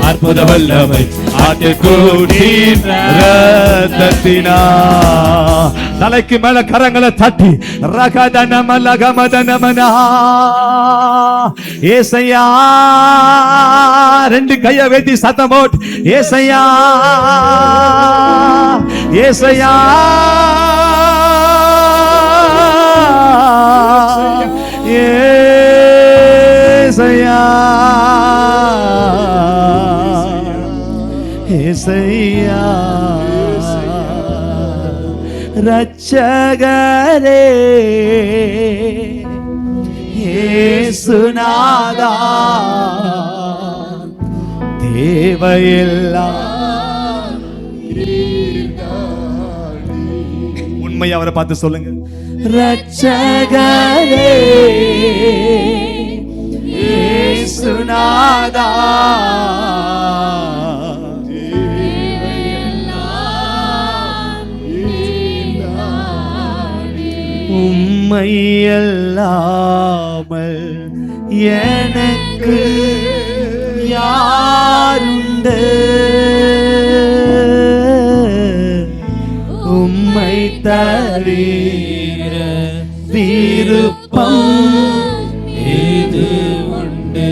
அற்புத வல்லமை ஆட்டுக்குட்டியின் இரத்தத்தினால். தலைக்கு மேல கரங்களை தட்டி ரகதனமலகமதனமனா. ஏசையா. ரெண்டு கைய வைத்து சத்தம் போட்டு ஏசையா, ஏசையா, ஏசையா, ஏசையா. ரட்சகரே இயேசுநாதா. தேவையெல்லாம் உண்மை அவரை பார்த்து சொல்லுங்க. ரட்சகரே இயேசுநாதா. உம்மை அல்லாமல் எனக்கு யாருண்டு? உம்மை தவிர விருப்பம் இது உண்டு.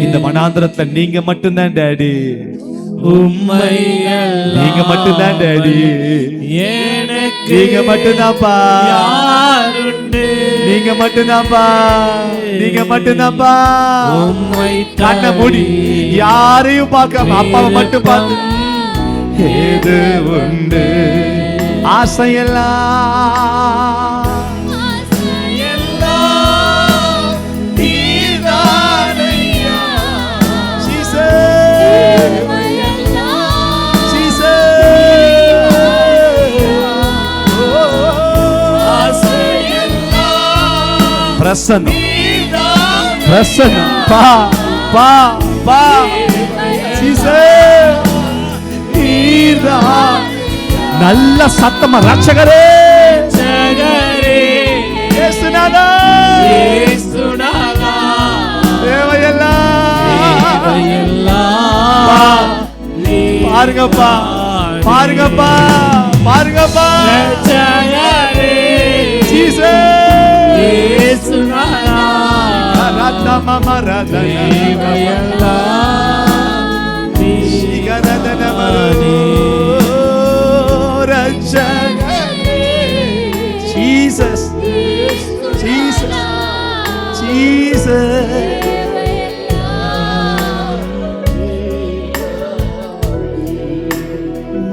இந்த மனாந்திரத்துல நீங்க மட்டும்தான் டாடி. உம்மை நீங்க மட்டும்தான் டாடி. எனக்கு நீங்க மட்டும்தான்ப்பா. நீங்க மட்டும்தான்ப்பா. நீங்க மட்டும்தான்ப்பா. கண்ண மூடி யாரையும் பார்க்காம அப்பாவை மட்டும் பார்த்து ஏது உண்டு ஆசையெல்லாம் பிரசன்னம் பிரசன்னம் பா பா பா நல்ல சத்தமா ரட்சகரே இயேசுநாதா தேவையெல்லாம் பாருங்கப்பா பாருங்கப்பா பாருங்கப்பா Jesus, Jesus, Jesus.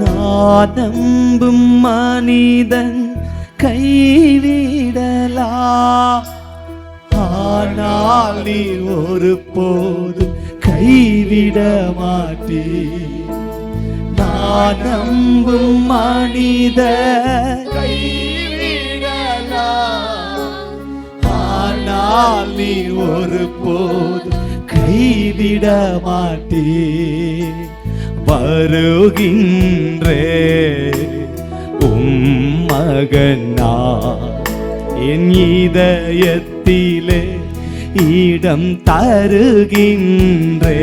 நான் நம்பும் மனிதன் கைவிடலாம், ஆனால் நீ ஒருபோதும் கைவிட மாட்டீ. நான் நம்பும் மனிதன் கைவிடலாம், ஆனால் நீ ஒருபோதும் கைவிட மாட்டீ. வருகின்றே மகனா என் இதயத்திலே இடம் தருகின்றே.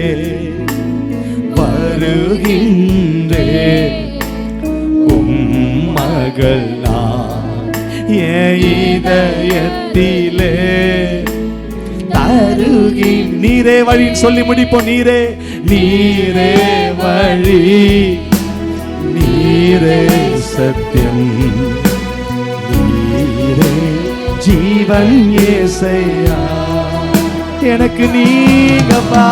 வருகின்றே மகளா என் இதயத்திலே தருகி. நீரே வழின்னு சொல்லி முடிப்போம். நீரே நீரே வழி, நீரே சத்தியம், நீரே ஜீவன் இயேசையா. எனக்கு நீங்கப்பா.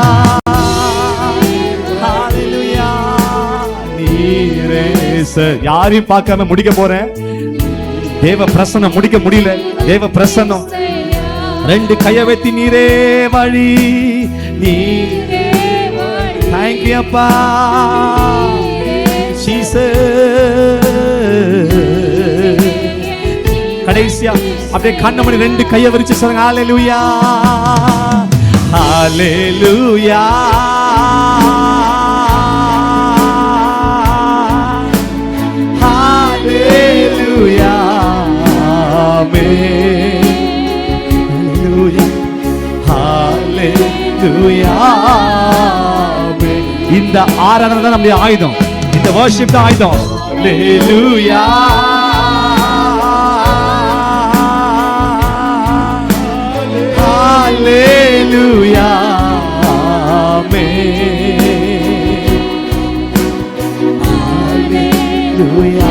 ஹல்லேலூயா. நீரே யாரையும் பார்க்காம முடிக்க போறேன். தேவ பிரசன்னம் முடிக்க முடியல. தேவ பிரசன்னம் ரெண்டு கைய வைத்தி நீரே வழி, நீரே வழி. Thank you அப்பா. கடைசியா அப்படியே கண்ண மணி ரெண்டு கைய விரிச்சு சொல்லுங்க. ஹல்லேலூயா ஹல்லேலூயா ஹல்லேலூயா ஆமென். ஹல்லேலூயா ஆமென். இந்த ஆராதனை தான் நம்முடைய ஆயுதம். இந்த வர்ஷிப் தான் ஆயுதம். ஹல்லேலூயா ஹல்லேலூயா ஆமென். ஹல்லேலூயா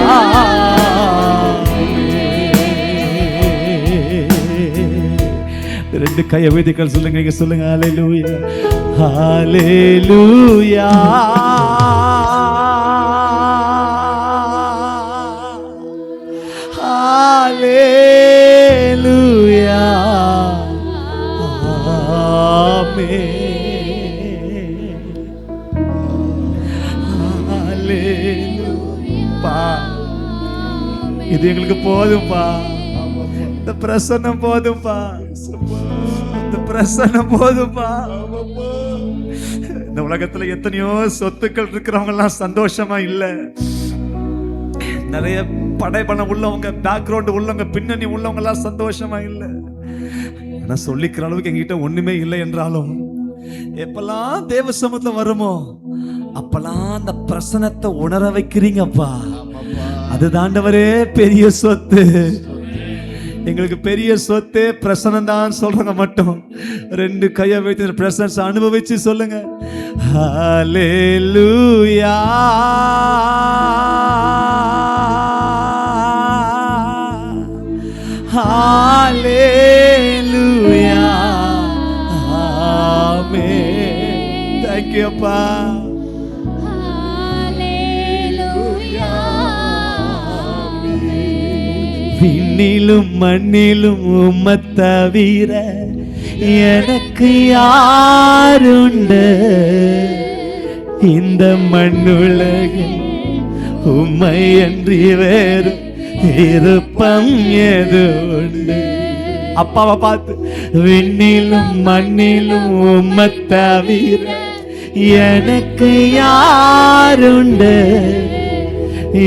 ரெண்டு கையை வேதிகள் சொல்லுங்க. நீங்க சொல்லுங்க. ஹல்லேலூயா ஹல்லேலூயா ஹல்லேலூயா ஹல்லேலூயா. இது எங்களுக்கு போதும்பா. இந்த பிரசன்னம் போதும்பா. இந்த பிரசன்னம் போதும்பா. இந்த உலகத்துல எத்தனையோ சொத்துக்கள் இருக்கிறவங்க எல்லாம் சந்தோஷமா இல்ல. நிறைய படைபணம் உள்ளவங்க, பேக்ரவுண்ட் உள்ளவங்க, பின்னணி உள்ளவங்க எல்லாம் சந்தோஷமா இல்லை. ஆனா சொல்லிக்கிற அளவுக்கு எங்ககிட்ட ஒண்ணுமே இல்லை என்றாலும் எப்பெல்லாம் தேவ சமூகத்துல வருமோ அப்பெல்லாம் அந்த பிரசனத்தை உணர வைக்கிறீங்கப்பா. அது தாண்டவரே பெரிய சொத்து. எங்களுக்கு பெரிய சொத்து பிரசனம் தான் சொல்றவங்க மட்டும் 2 கையை வைத்து பிரசன்ஸ் அனுபவிச்சு சொல்லுங்க. ஹல்லேலூயா, ஹல்லேலூயா, ஆமென். Thank you அப்பா. விண்ணிலும் மண்ணிலும் உம்மை தவிர எனக்கு யாருண்டு? இந்த மண்ணுலகில் உம்மை அன்றி வேறு விருப்பம் எது உண்டு? அப்பாவை பார்த்து, விண்ணிலும் மண்ணிலும் உம்மை தவிர எனக்கு யாருண்டு?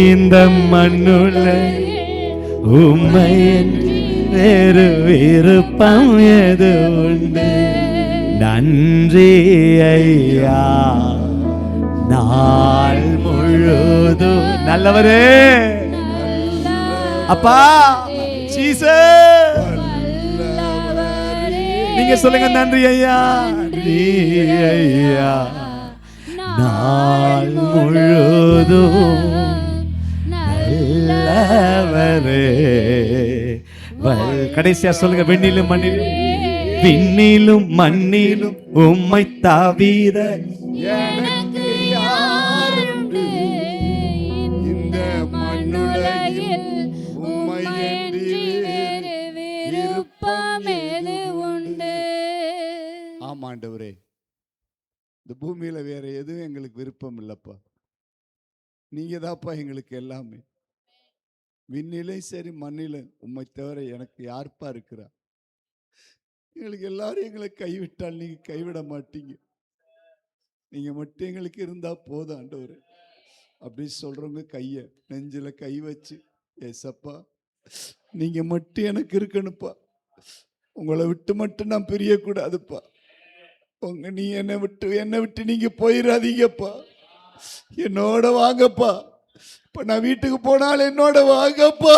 இந்த மண்ணுலகில் உம்மை வேறு விருப்பம் எது உண்டு? நன்றி ஐயா, நாள் முழுதும் நல்லவரே அப்பா. ஜீசஸ், நீங்க சொல்லுங்க, நன்றி ஐயா, நன்றி ஐயா, நாள் முழுதும் நல்லவரே. கடைசியா சொல்லுங்க, விண்ணிலும் மண்ணிலும், விண்ணிலும் மண்ணிலும் உம்மை தவிர எனக்கு யாருண்டு? இந்த மண்ணுலகில் உம்மையன்றி வேறு விருப்பம் எது உண்டு? ஆமாண்டவரே, இந்த பூமியில வேற எதுவும் எங்களுக்கு விருப்பம் இல்லப்பா. நீங்க தான்ப்பா எங்களுக்கு எல்லாமே. விண்ணிலே சரி மண்ணில உம்மை தவிர எனக்கு யார்ப்பா இருக்கிறா? எங்களுக்கு எல்லாரும் எங்களை கைவிட்டால் நீங்க கைவிட மாட்டீங்க. நீங்க மட்டும் எங்களுக்கு இருந்தா போதும் ஆண்டவரே. அப்படி சொல்றவங்க கைய நெஞ்சில கை வச்சு, ஏசப்பா நீங்க மட்டும் எனக்கு இருக்கணுப்பா. உங்களை விட்டு மட்டும் நான் பிரியக்கூடாதுப்பா. நீ என்னை விட்டு நீங்க போயிடாதீங்கப்பா. என்னோட வாங்கப்பா. இப்ப நான் வீட்டுக்கு போனாலும் என்னோட வாங்கப்பா,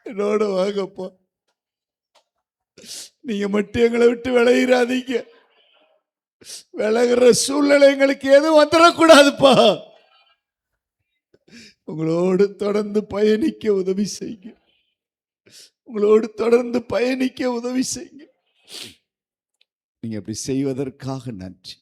என்னோட வாங்கப்பா. நீங்க மட்டும் எங்களை விட்டு விலகிடாதீங்க. விலகுற சூழ்நிலை எங்களுக்கு எதுவும் வந்துடக்கூடாதுப்பா. உங்களோடு தொடர்ந்து பயணிக்க உதவி செய்யுங்க. உங்களோடு தொடர்ந்து பயணிக்க உதவி செய்யுங்க. நீங்க அப்படி செய்வதற்காக நன்றி.